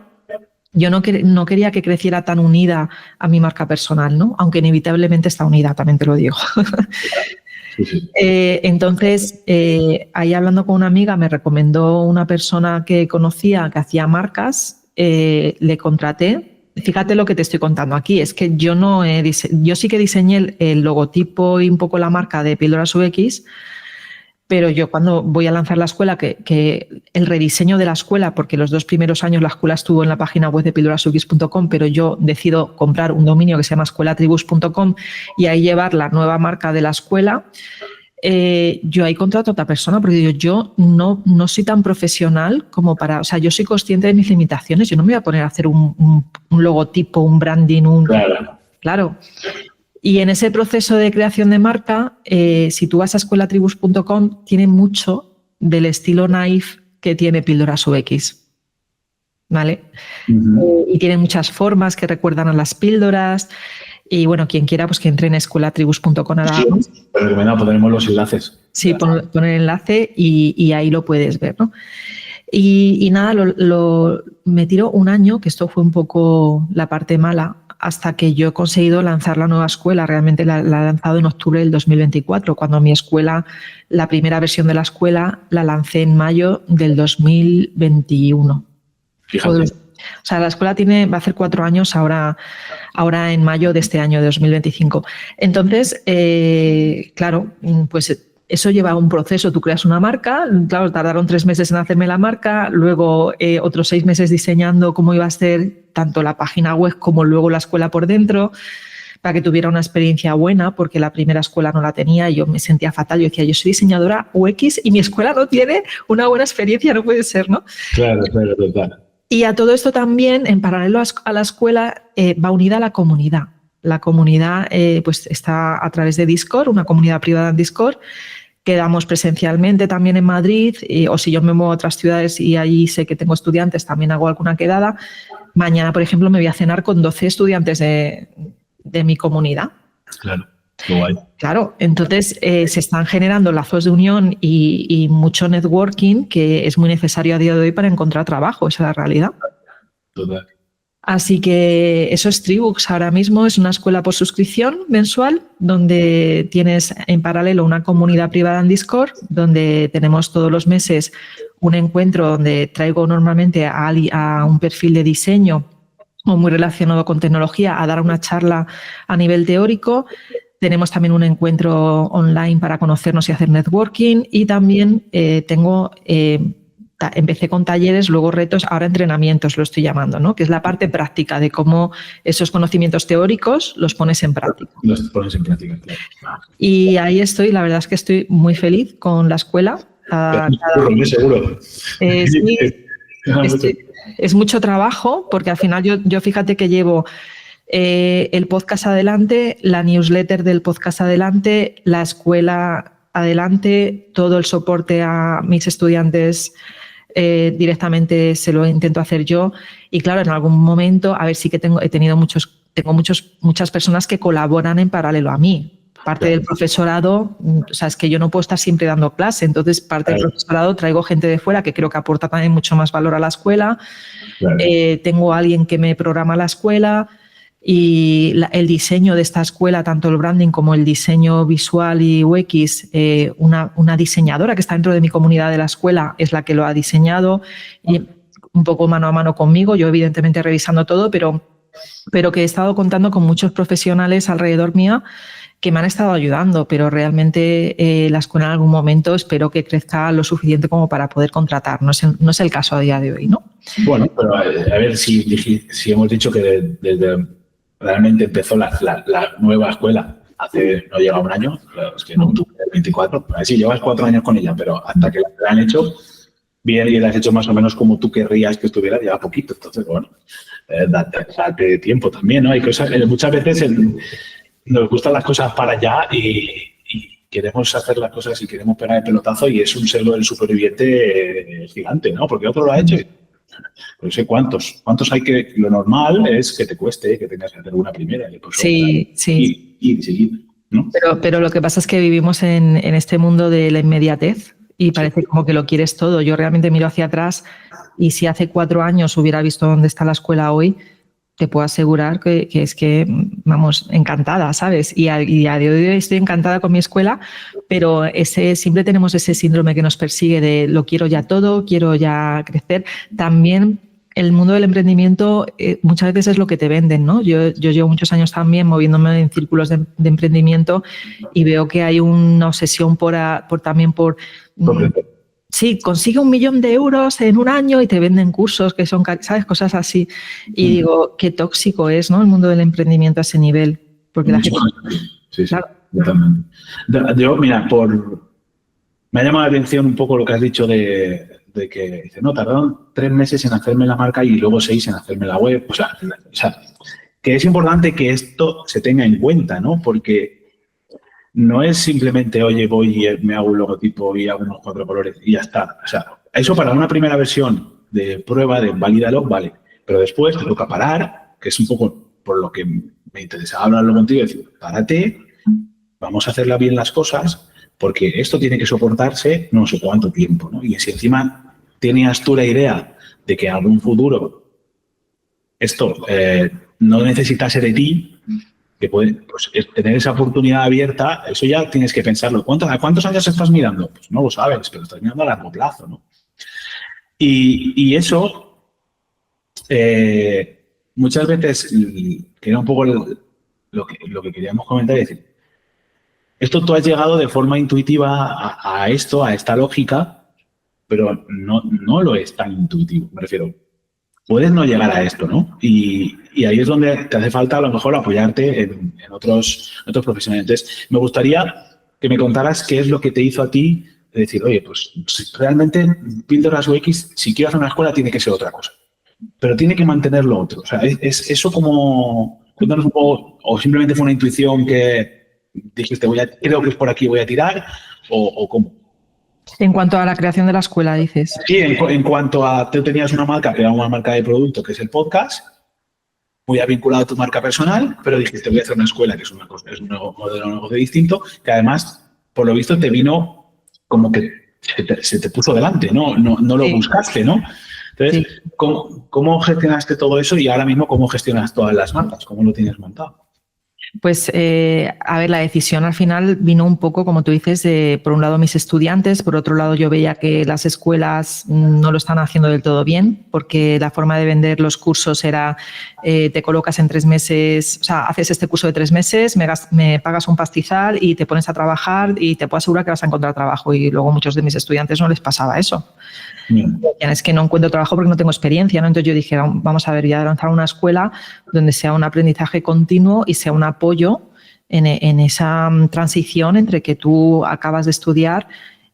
yo no quería que creciera tan unida a mi marca personal, ¿no? Aunque inevitablemente está unida, también te lo digo. Sí. Entonces, ahí hablando con una amiga, me recomendó una persona que conocía que hacía marcas, le contraté. Fíjate lo que te estoy contando aquí, es que yo sí que diseñé el logotipo y un poco la marca de Píldoras UX, pero yo cuando voy a lanzar la escuela, que el rediseño de la escuela, porque los 2 primeros años la escuela estuvo en la página web de pildorasux.com, pero yo decido comprar un dominio que se llama escuelatribus.com y ahí llevar la nueva marca de la escuela, yo ahí contrato a otra persona porque digo, yo no soy tan profesional como para... O sea, yo soy consciente de mis limitaciones, yo no me voy a poner a hacer un logotipo, un branding, Claro. Y en ese proceso de creación de marca, si tú vas a escuelatribus.com, tiene mucho del estilo naif que tiene Píldoras UX, ¿vale? Y tiene muchas formas que recuerdan a las píldoras. Y bueno, quien quiera, pues que entre en escuelatribus.com. Recomendado, pondremos los enlaces. Sí, pon el enlace y ahí lo puedes ver, ¿no? Y nada, me tiró un año, que esto fue un poco la parte mala, hasta que yo he conseguido lanzar la nueva escuela. Realmente la he lanzado en octubre del 2024, cuando mi escuela, la primera versión de la escuela, la lancé en mayo del 2021. Fíjate. O sea, la escuela va a hacer 4 años ahora en mayo de este año, de 2025. Entonces, claro, pues eso lleva un proceso. Tú creas una marca, claro, tardaron 3 meses en hacerme la marca, luego otros 6 meses diseñando cómo iba a ser tanto la página web como luego la escuela por dentro, para que tuviera una experiencia buena, porque la primera escuela no la tenía y yo me sentía fatal. Yo decía, yo soy diseñadora UX y mi escuela no tiene una buena experiencia, no puede ser, ¿no? Claro, total. Y a todo esto también, en paralelo a la escuela, va unida a la comunidad. La comunidad pues está a través de Discord, una comunidad privada en Discord. Quedamos presencialmente también en Madrid, o si yo me muevo a otras ciudades y allí sé que tengo estudiantes, también hago alguna quedada. Mañana, por ejemplo, me voy a cenar con 12 estudiantes de mi comunidad. Claro, qué guay. Claro, entonces se están generando lazos de unión y mucho networking que es muy necesario a día de hoy para encontrar trabajo, esa es la realidad. Total. Así que eso es Tribux. Ahora mismo es una escuela por suscripción mensual donde tienes en paralelo una comunidad privada en Discord, donde tenemos todos los meses un encuentro donde traigo normalmente a un perfil de diseño o muy relacionado con tecnología a dar una charla a nivel teórico. Tenemos también un encuentro online para conocernos y hacer networking y también tengo empecé con talleres, luego retos, ahora entrenamientos lo estoy llamando, ¿no? Que es la parte práctica de cómo esos conocimientos teóricos los pones en práctica. Los pones en práctica, claro. Y ahí estoy, la verdad es que estoy muy feliz con la escuela. Seguro. Sí, es mucho trabajo, porque al final yo fíjate que llevo el podcast adelante, la newsletter del podcast adelante, la escuela adelante, todo el soporte a mis estudiantes directamente se lo intento hacer yo. Y claro, en algún momento, a ver, sí que tengo muchas personas que colaboran en paralelo a mí. Parte del profesorado, o sea, es que yo no puedo estar siempre dando clase, entonces parte del profesorado traigo gente de fuera que creo que aporta también mucho más valor a la escuela. Tengo a alguien que me programa la escuela y el diseño de esta escuela, tanto el branding como el diseño visual y UX, una diseñadora que está dentro de mi comunidad de la escuela es la que lo ha diseñado, y un poco mano a mano conmigo, yo evidentemente revisando todo, pero que he estado contando con muchos profesionales alrededor mía que me han estado ayudando, pero realmente la escuela en algún momento espero que crezca lo suficiente como para poder contratar. No es el caso a día de hoy, ¿no? Bueno, pero a ver si hemos dicho que desde realmente empezó la nueva escuela hace, no llega un año, es que en octubre del 24, sí, llevas 4 años con ella, pero hasta que la han hecho bien y la has hecho más o menos como tú querrías que estuviera, lleva poquito, entonces, bueno, date tiempo también, ¿no? Hay cosas, muchas veces nos gustan las cosas para allá y queremos hacer las cosas y queremos pegar el pelotazo y es un celo del superviviente gigante, ¿no? Porque otro lo ha hecho y no sé cuántos hay que lo normal es que te cueste, que tengas que hacer una primera. Y pues, sí. Y seguir, ¿no? Pero lo que pasa es que vivimos en este mundo de la inmediatez y parece como que lo quieres todo. Yo realmente miro hacia atrás y si hace 4 años hubiera visto dónde está la escuela hoy, te puedo asegurar que es que, vamos, encantada, ¿sabes? Y a día de hoy estoy encantada con mi escuela, pero siempre tenemos ese síndrome que nos persigue de lo quiero ya todo, quiero ya crecer. También el mundo del emprendimiento muchas veces es lo que te venden, ¿no? Yo llevo muchos años también moviéndome en círculos de emprendimiento y veo que hay una obsesión por sí, consigue 1 millón de euros en un año y te venden cursos que son, ¿sabes? Cosas así. Y digo, qué tóxico es, ¿no? El mundo del emprendimiento a ese nivel. Porque la gente... Sí, claro. Totalmente. Yo, mira, me ha llamado la atención un poco lo que has dicho de que, dice, no, tardaron 3 meses en hacerme la marca y luego 6 en hacerme la web. O sea, que es importante que esto se tenga en cuenta, ¿no? Porque no es simplemente, oye, voy y me hago un logotipo y hago unos 4 colores y ya está. O sea, eso para una primera versión de prueba, de valídalo, vale. Pero después te toca parar, que es un poco por lo que me interesaba hablarlo contigo, y decir, párate, vamos a hacerla bien las cosas, porque esto tiene que soportarse no sé cuánto tiempo, ¿no? Y si encima tenías tú la idea de que en algún futuro esto no necesitase de ti, que puede pues, tener esa oportunidad abierta, eso ya tienes que pensarlo. ¿A cuántos años estás mirando? Pues no lo sabes, pero estás mirando a largo plazo, ¿no? Y eso, muchas veces, que era un poco lo que queríamos comentar, es decir, esto tú has llegado de forma intuitiva a esto, a esta lógica, pero no lo es tan intuitivo, me refiero. Puedes no llegar a esto, ¿no? Y ahí es donde te hace falta a lo mejor apoyarte en otros profesionales. Entonces, me gustaría que me contaras qué es lo que te hizo a ti de decir, oye, pues realmente Píldoras UX, si quiero hacer una escuela, tiene que ser otra cosa. Pero tiene que mantener lo otro. O sea, es eso como... Cuéntanos un poco, o simplemente fue una intuición que dijiste, creo que es por aquí, voy a tirar, o cómo. En cuanto a la creación de la escuela, dices. Sí, en cuanto a, tú tenías una marca que era una marca de producto, que es el podcast, muy vinculado a tu marca personal, pero dijiste, voy a hacer una escuela, que es un modelo de negocio distinto, que además, por lo visto, te vino como que se te puso delante, no lo buscaste, ¿no? Entonces, sí. ¿Cómo gestionaste todo eso y ahora mismo cómo gestionas todas las marcas? ¿Cómo lo tienes montado? Pues, a ver, la decisión al final vino un poco, como tú dices, de, por un lado, mis estudiantes, por otro lado, yo veía que las escuelas no lo están haciendo del todo bien, porque la forma de vender los cursos era, te colocas en 3 meses, o sea, haces este curso de 3 meses, me pagas un pastizal y te pones a trabajar y te puedo asegurar que vas a encontrar trabajo. Y luego muchos de mis estudiantes no les pasaba eso. Es que no encuentro trabajo porque no tengo experiencia, ¿no? Entonces yo dije, vamos a ver, voy a lanzar una escuela donde sea un aprendizaje continuo y sea un apoyo en esa transición entre que tú acabas de estudiar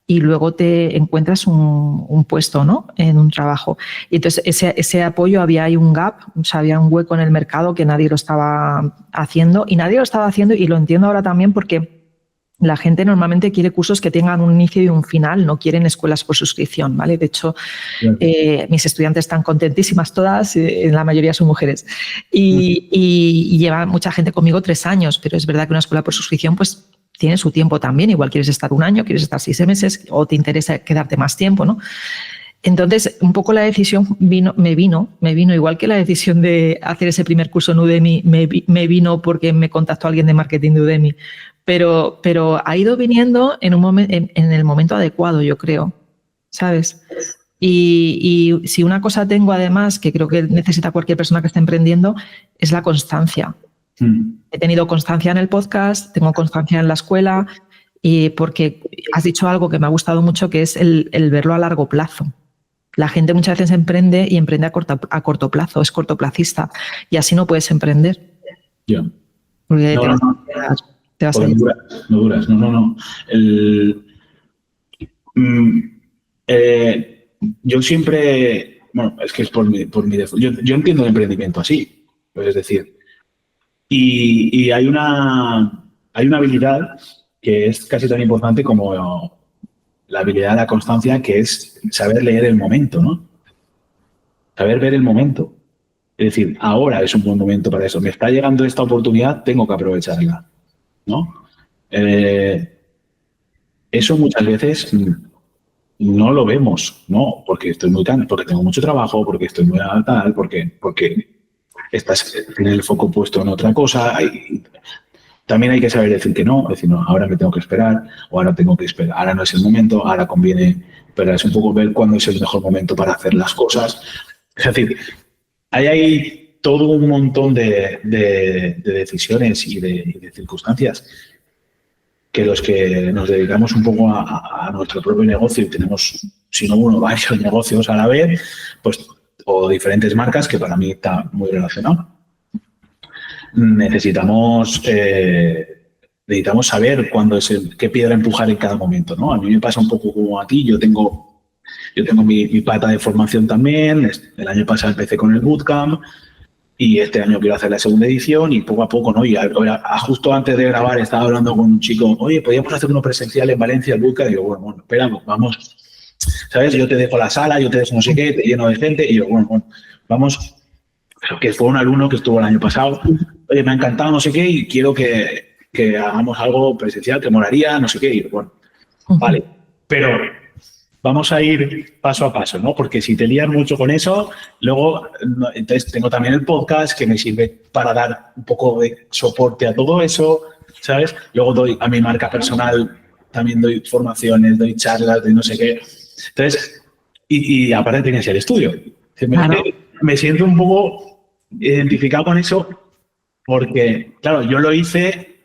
y luego te encuentras un puesto, ¿no? En un trabajo. Y entonces ese apoyo, había ahí un gap, o sea, había un hueco en el mercado que nadie lo estaba haciendo, y nadie lo estaba haciendo, y lo entiendo ahora también porque la gente normalmente quiere cursos que tengan un inicio y un final, no quieren escuelas por suscripción, ¿vale? De hecho, mis estudiantes están contentísimas todas, la mayoría son mujeres, y lleva mucha gente conmigo 3 años, pero es verdad que una escuela por suscripción pues tiene su tiempo también. Igual quieres estar 1 año, quieres estar 6 meses o te interesa quedarte más tiempo, ¿no? Entonces, un poco la decisión me vino, igual que la decisión de hacer ese primer curso en Udemy, me vino porque me contactó alguien de marketing de Udemy. Pero ha ido viniendo en el momento adecuado, yo creo, ¿sabes? Y si una cosa tengo, además, que creo que necesita cualquier persona que esté emprendiendo, es la constancia. He tenido constancia en el podcast, tengo constancia en la escuela, y porque has dicho algo que me ha gustado mucho, que es el verlo a largo plazo. La gente muchas veces emprende y emprende a corto plazo, es cortoplacista, y así no puedes emprender. Porque te vas a no duras. Yo siempre, bueno, es que es por mi yo entiendo el emprendimiento así, pues es decir, y hay una habilidad que es casi tan importante como la habilidad de la constancia, que es saber leer el momento, ¿no? Saber ver el momento. Es decir, ahora es un buen momento para eso. Me está llegando esta oportunidad, tengo que aprovecharla, ¿no? Eso muchas veces no lo vemos, ¿no? Porque estoy muy porque tengo mucho trabajo, porque estoy muy tal, porque estás en el foco puesto en otra cosa. También hay que saber decir que no, decir, no, ahora me tengo que esperar, o ahora tengo que esperar, ahora no es el momento, ahora conviene, pero es un poco ver cuándo es el mejor momento para hacer las cosas. Es decir, hay todo un montón de decisiones y de circunstancias que los que nos dedicamos un poco a nuestro propio negocio y tenemos, si no uno, varios negocios a la vez, pues, o diferentes marcas, que para mí está muy relacionado. Necesitamos saber cuándo es qué piedra empujar en cada momento, ¿no? A mí me pasa un poco como a ti. Yo tengo mi pata de formación también. El año pasado empecé con el bootcamp y este año quiero hacer la segunda edición, y poco a poco, ¿no? Y justo antes de grabar estaba hablando con un chico, oye, podríamos hacer uno presencial en Valencia, el bootcamp. Y digo, bueno, espera, vamos, ¿sabes? Yo te dejo la sala, yo te dejo no sé qué, te lleno de gente, y yo, bueno, vamos. Que fue un alumno que estuvo el año pasado. Oye, me ha encantado, no sé qué, y quiero que hagamos algo presencial, que molaría, no sé qué. Y bueno, vale, pero vamos a ir paso a paso, ¿no? Porque si te lías mucho con eso, luego, entonces tengo también el podcast que me sirve para dar un poco de soporte a todo eso, ¿sabes? Luego doy a mi marca personal, también doy formaciones, doy charlas, de no sé qué. Entonces, y aparte tienes el estudio. Claro. Me siento un poco identificado con eso porque, claro, yo lo hice,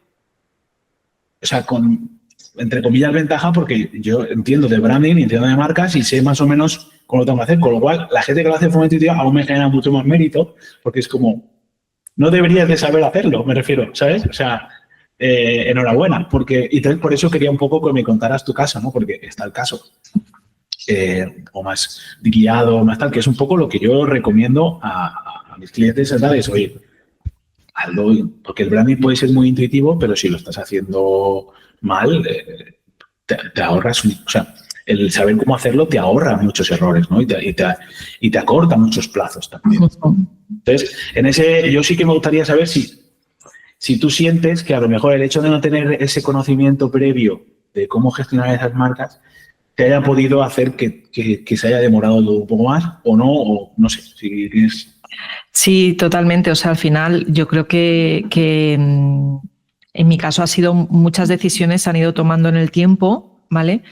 o sea, con, entre comillas, ventaja, porque yo entiendo de branding, entiendo de marcas y sé más o menos cómo lo tengo que hacer, con lo cual la gente que lo hace de forma intuitiva aún me genera mucho más mérito, porque es como, no deberías de saber hacerlo, me refiero, ¿sabes? O sea, enhorabuena, porque, y por eso quería un poco que me contaras tu caso, ¿no? Porque está el caso. O más guiado, más tal, que es un poco lo que yo recomiendo a mis clientes, es oye, hazlo, porque el branding puede ser muy intuitivo, pero si lo estás haciendo mal, te ahorras, o sea, el saber cómo hacerlo te ahorra muchos errores, ¿no? Y te acorta muchos plazos también. Entonces, en ese, yo sí que me gustaría saber si tú sientes que a lo mejor el hecho de no tener ese conocimiento previo de cómo gestionar esas marcas te haya podido hacer que se haya demorado un poco más o no sé, si tienes Sí, totalmente. O sea, al final yo creo que en mi caso ha sido muchas decisiones se han ido tomando en el tiempo, ¿vale?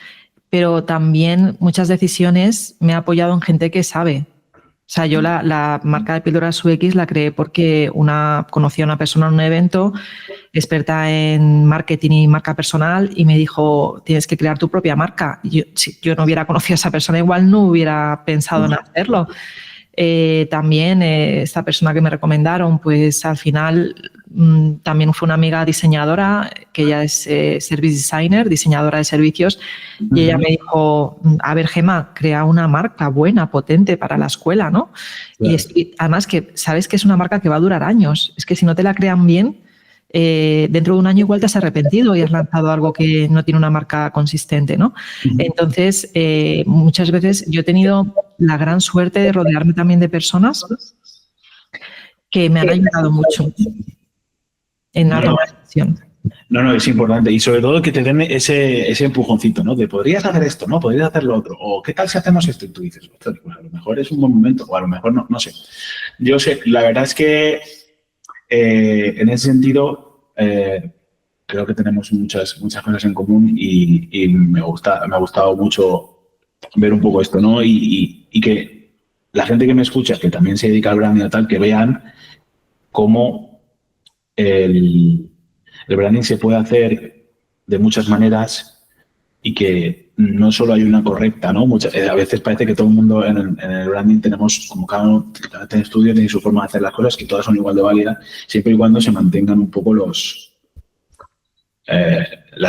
Pero también muchas decisiones me he apoyado en gente que sabe. O sea, yo la marca de píldoras UX la creé porque conocí a una persona en un evento, experta en marketing y marca personal, y me dijo, tienes que crear tu propia marca. Y si yo no hubiera conocido a esa persona, igual no hubiera pensado en hacerlo. También esta persona que me recomendaron, pues al final también fue una amiga diseñadora, que ella es service designer, diseñadora de servicios, y ella me dijo, a ver, Gemma, crea una marca buena, potente para la escuela, ¿no? Claro. Y además que sabes que es una marca que va a durar años, es que si no te la crean bien, dentro de un año igual te has arrepentido y has lanzado algo que no tiene una marca consistente, ¿no? Entonces, muchas veces yo he tenido la gran suerte de rodearme también de personas que me han ayudado mucho en la toma de decisión. No, es importante. Y sobre todo que te den ese empujoncito, ¿no? De podrías hacer esto, ¿no? Podrías hacer lo otro. O ¿qué tal si hacemos esto? Y tú dices, pues a lo mejor es un buen momento. O a lo mejor no sé. Yo sé, la verdad es que en ese sentido creo que tenemos muchas cosas en común y me ha gustado mucho ver un poco esto, ¿no? Y que la gente que me escucha, que también se dedica al branding o tal, que vean cómo el branding se puede hacer de muchas maneras y que no solo hay una correcta, ¿no? A veces parece que todo el mundo en el branding tenemos, como cada uno tiene estudio, tiene su forma de hacer las cosas, que todas son igual de válidas, siempre y cuando se mantengan un poco las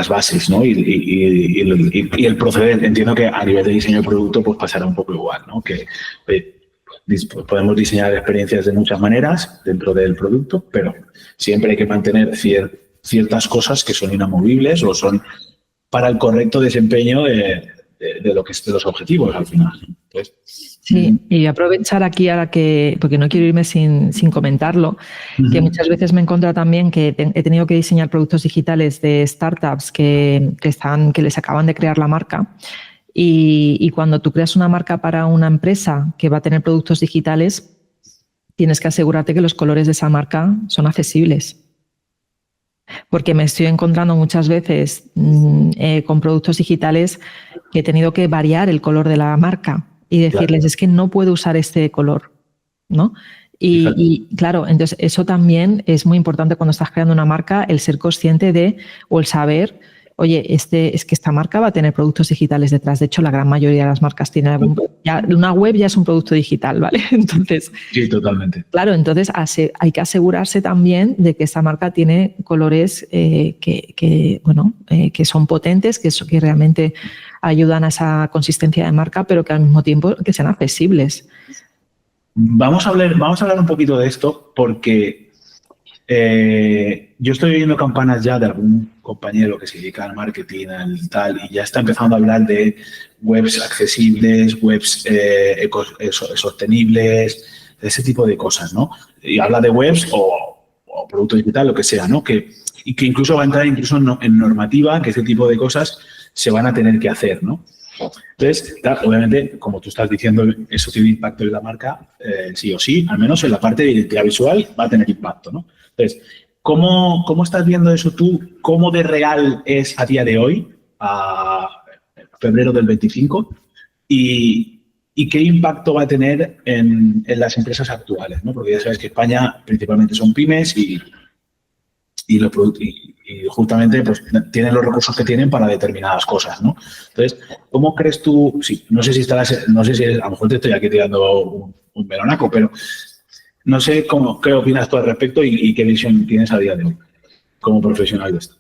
bases, ¿no? Y el proceder. Entiendo que a nivel de diseño de producto pues pasará un poco igual, ¿no? Que podemos diseñar experiencias de muchas maneras dentro del producto, pero siempre hay que mantener ciertas cosas que son inamovibles o son para el correcto desempeño de los objetivos al final. Entonces, sí, y aprovechar aquí porque no quiero irme sin comentarlo, que muchas veces me he encontrado también que he tenido que diseñar productos digitales de startups que les acaban de crear la marca. Y cuando tú creas una marca para una empresa que va a tener productos digitales, tienes que asegurarte que los colores de esa marca son accesibles. Porque me estoy encontrando muchas veces con productos digitales que he tenido que variar el color de la marca y decirles, es que no puedo usar este color, ¿no? Y claro, entonces eso también es muy importante cuando estás creando una marca, el ser consciente o el saber, oye, es que esta marca va a tener productos digitales detrás. De hecho, la gran mayoría de las marcas tienen una web ya es un producto digital, ¿vale? Entonces, sí, totalmente. Claro, entonces hay que asegurarse también de que esta marca tiene colores que son potentes, que realmente ayudan a esa consistencia de marca, pero que al mismo tiempo que sean accesibles. Vamos a hablar un poquito de esto porque yo estoy oyendo campanas ya de algún compañero que se dedica al marketing, al tal, y ya está empezando a hablar de webs accesibles, webs sostenibles, ese tipo de cosas, ¿no? Y habla de webs o producto digital, lo que sea, ¿no? Y que incluso va a entrar en normativa, que ese tipo de cosas se van a tener que hacer, ¿no? Entonces, claro, obviamente, como tú estás diciendo, eso tiene impacto en la marca, sí o sí, al menos en la parte de identidad visual va a tener impacto, ¿no? Entonces, ¿cómo estás viendo eso tú? ¿Cómo de real es a día de hoy, a febrero del 25? ¿Y qué impacto va a tener en las empresas actuales, ¿no? Porque ya sabes que España principalmente son pymes y justamente pues, tienen los recursos que tienen para determinadas cosas, ¿no? Entonces, ¿cómo crees tú? Sí, no sé si a lo mejor te estoy aquí tirando un melonaco, pero no sé qué opinas tú al respecto y qué visión tienes a día de hoy como profesional de esto.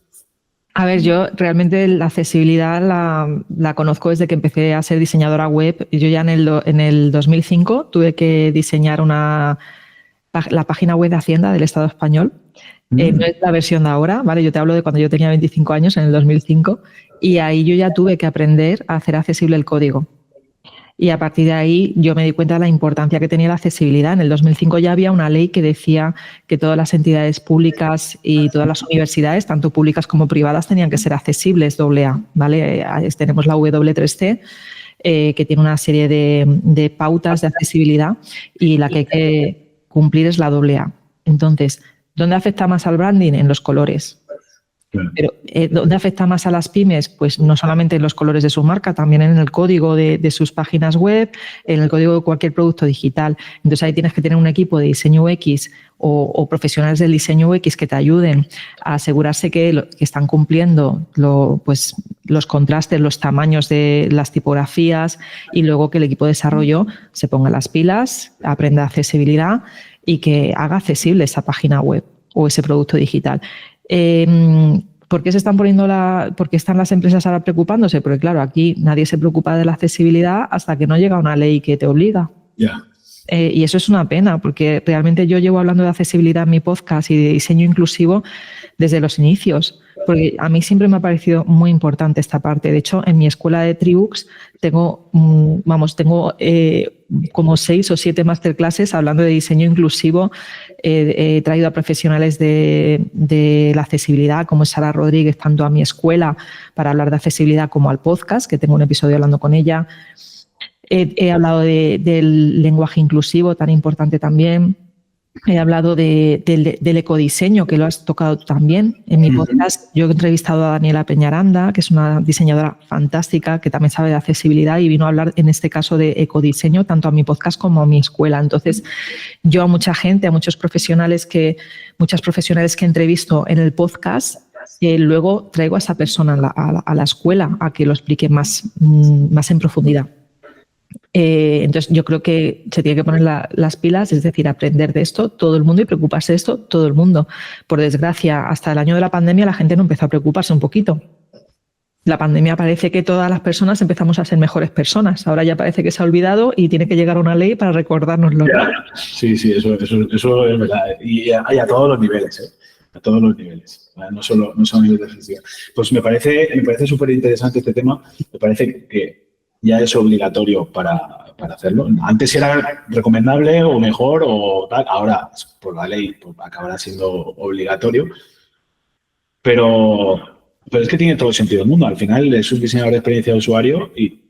A ver, yo realmente la accesibilidad la conozco desde que empecé a ser diseñadora web. Yo ya en el 2005 tuve que diseñar la página web de Hacienda del Estado español. No es la versión de ahora, ¿vale? Yo te hablo de cuando yo tenía 25 años, en el 2005, y ahí yo ya tuve que aprender a hacer accesible el código. Y a partir de ahí yo me di cuenta de la importancia que tenía la accesibilidad. En el 2005 ya había una ley que decía que todas las entidades públicas y todas las universidades, tanto públicas como privadas, tenían que ser accesibles AA, ¿vale? Tenemos la W3C, que tiene una serie de pautas de accesibilidad y la que hay que cumplir es la doble A. Entonces, ¿dónde afecta más al branding? En los colores. Pero ¿dónde afecta más a las pymes? Pues no solamente en los colores de su marca, también en el código de sus páginas web, en el código de cualquier producto digital. Entonces ahí tienes que tener un equipo de diseño UX o profesionales del diseño UX que te ayuden a asegurarse que están cumpliendo pues, los contrastes, los tamaños de las tipografías, y luego que el equipo de desarrollo se ponga las pilas, aprenda accesibilidad y que haga accesible esa página web o ese producto digital. ¿Por qué ¿por qué están las empresas ahora preocupándose? Porque claro, aquí nadie se preocupa de la accesibilidad hasta que no llega una ley que te obliga. Yeah. Y eso es una pena, porque realmente yo llevo hablando de accesibilidad en mi podcast y de diseño inclusivo desde los inicios, porque a mí siempre me ha parecido muy importante esta parte. De hecho, en mi escuela de Tribux tengo como 6 o 7 masterclasses hablando de diseño inclusivo. He traído a profesionales de la accesibilidad, como es Sara Rodríguez, tanto a mi escuela para hablar de accesibilidad como al podcast, que tengo un episodio hablando con ella. He hablado del lenguaje inclusivo, tan importante también. He hablado del ecodiseño, que lo has tocado también en mi podcast. Yo he entrevistado a Daniela Peñaranda, que es una diseñadora fantástica, que también sabe de accesibilidad y vino a hablar en este caso de ecodiseño, tanto a mi podcast como a mi escuela. Entonces, yo a mucha gente, a muchas profesionales que entrevisto en el podcast, luego traigo a esa persona a la escuela a que lo explique más en profundidad. Entonces yo creo que se tiene que poner las pilas, es decir, aprender de esto todo el mundo y preocuparse de esto todo el mundo. Por desgracia, hasta el año de la pandemia la gente no empezó a preocuparse un poquito. La pandemia parece que todas las personas empezamos a ser mejores personas. Ahora ya parece que se ha olvidado y tiene que llegar una ley para recordárnoslo. Sí, eso es verdad. Y a todos los niveles, a todos los niveles. No solo a nivel de accesibilidad. Pues me parece súper interesante este tema. Me parece que ya es obligatorio para hacerlo. Antes era recomendable o mejor o tal. Ahora, por la ley, pues, acabará siendo obligatorio. Pero es que tiene todo el sentido del mundo. Al final es un diseñador de experiencia de usuario y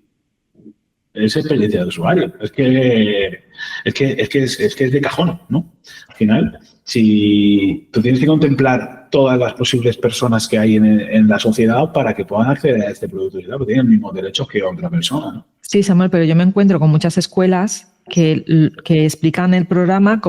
es experiencia de usuario. Es que es de cajón, ¿no? Al final, si tú tienes que contemplar todas las posibles personas que hay en la sociedad para que puedan acceder a este producto digital, porque tienen los mismos derechos que otra persona, ¿no? Sí, Samuel, pero yo me encuentro con muchas escuelas que explican el programa,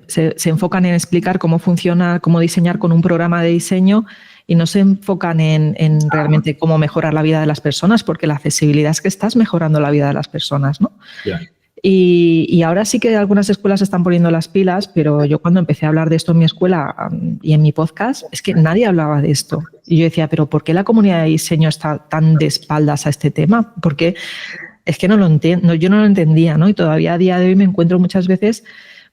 se enfocan en explicar cómo funciona, cómo diseñar con un programa de diseño y no se enfocan en realmente cómo mejorar la vida de las personas, porque la accesibilidad es que estás mejorando la vida de las personas, ¿no? Yeah. Y ahora sí que algunas escuelas están poniendo las pilas, pero yo cuando empecé a hablar de esto en mi escuela y en mi podcast, es que nadie hablaba de esto. Y yo decía, ¿pero por qué la comunidad de diseño está tan de espaldas a este tema? Porque es que no lo entiendo, yo no lo entendía, ¿no? Y todavía a día de hoy me encuentro muchas veces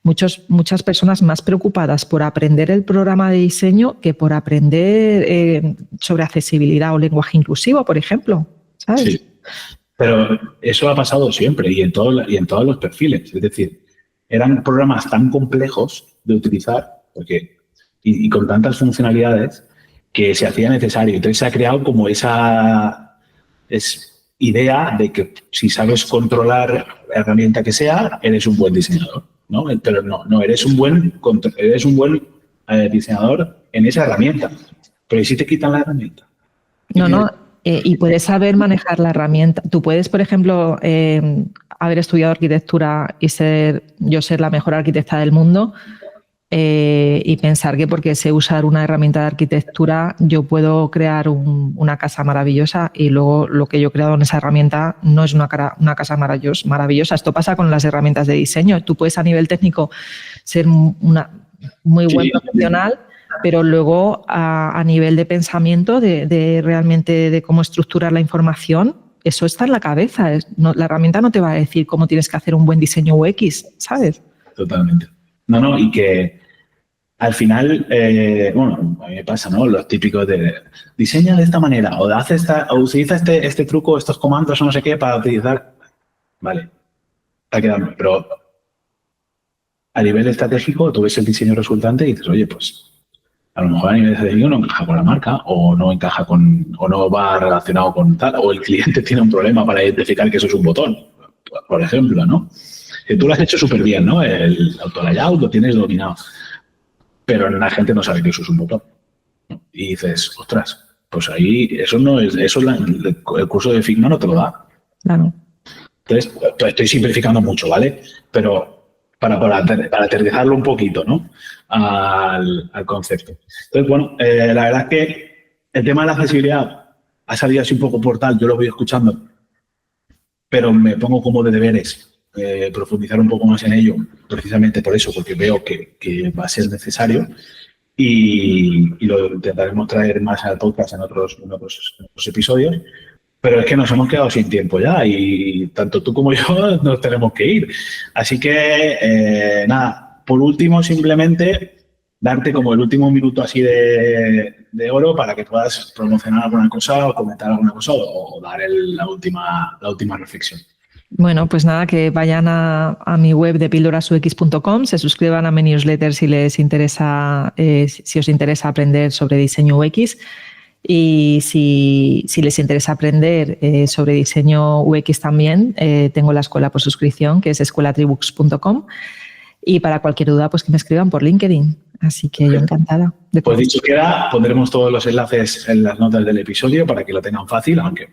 muchas personas más preocupadas por aprender el programa de diseño que por aprender sobre accesibilidad o lenguaje inclusivo, por ejemplo, ¿sabes? Sí. Pero eso ha pasado siempre y en todos los perfiles. Es decir, eran programas tan complejos de utilizar y con tantas funcionalidades que se hacía necesario. Entonces se ha creado como esa idea de que si sabes controlar la herramienta que sea, eres un buen diseñador, ¿no? Pero no eres un buen diseñador en esa herramienta. Pero ¿y si te quitan la herramienta? No. Y puedes saber manejar la herramienta. Tú puedes, por ejemplo, haber estudiado arquitectura y ser la mejor arquitecta del mundo y pensar que porque sé usar una herramienta de arquitectura yo puedo crear una casa maravillosa y luego lo que yo he creado en esa herramienta no es una casa maravillosa. Esto pasa con las herramientas de diseño. Tú puedes a nivel técnico ser una muy buen profesional, pero luego a nivel de pensamiento, de realmente de cómo estructurar la información, eso está en la cabeza. La herramienta no te va a decir cómo tienes que hacer un buen diseño UX, ¿sabes? Totalmente. No, y que al final, a mí me pasa, ¿no? Los típicos de diseña de esta manera o utiliza este truco, estos comandos o no sé qué para utilizar. Vale, está quedando. Pero a nivel estratégico, tú ves el diseño resultante y dices, oye, pues a lo mejor a nivel estratégico no encaja con la marca o no encaja o no va relacionado con tal, o el cliente tiene un problema para identificar que eso es un botón, por ejemplo, ¿no? Que tú lo has hecho súper bien, ¿no? El auto-layout lo tienes dominado. Pero la gente no sabe que eso es un botón. Y dices, ostras, pues ahí eso no es, el curso de Figma no te lo da. Claro. Entonces, estoy simplificando mucho, ¿vale? Pero para aterrizarlo un poquito, ¿no? Al concepto. Entonces, bueno, la verdad es que el tema de la accesibilidad ha salido así un poco por tal, yo lo voy escuchando, pero me pongo como de deberes profundizar un poco más en ello, precisamente por eso, porque veo que va a ser necesario y lo intentaremos traer más al podcast en otros episodios. Pero es que nos hemos quedado sin tiempo ya y tanto tú como yo nos tenemos que ir. Así que, nada, por último, simplemente darte como el último minuto así de oro para que puedas promocionar alguna cosa o comentar alguna cosa o dar la última reflexión. Bueno, pues nada, que vayan a mi web de pildorasux.com, se suscriban a mi newsletter si les interesa, si os interesa aprender sobre diseño UX. Y si les interesa aprender sobre diseño UX también, tengo la escuela por suscripción, que es escuelatribux.com. Y para cualquier duda, pues que me escriban por LinkedIn. Así que yo encantada. Pues dicho queda, pondremos todos los enlaces en las notas del episodio para que lo tengan fácil, aunque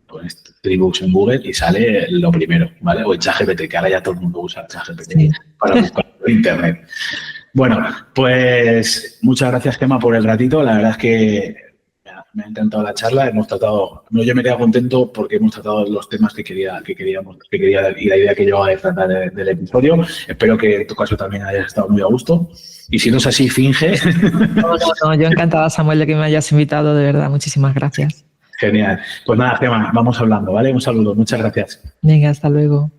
pones Tribux en Google y sale lo primero, ¿vale? O en ChatGPT, que ahora ya todo el mundo usa ChatGPT para buscar por internet. Bueno, pues muchas gracias, Gemma, por el ratito. La verdad es que me ha encantado la charla. Yo me he quedado contento porque hemos tratado los temas que quería y la idea que llevaba de tratar del episodio. Espero que en tu caso también hayas estado muy a gusto. Y si no es así, finge. No, yo encantada, Samuel, de que me hayas invitado, de verdad. Muchísimas gracias. Genial. Pues nada, Gemma, vamos hablando, ¿vale? Un saludo. Muchas gracias. Venga, hasta luego.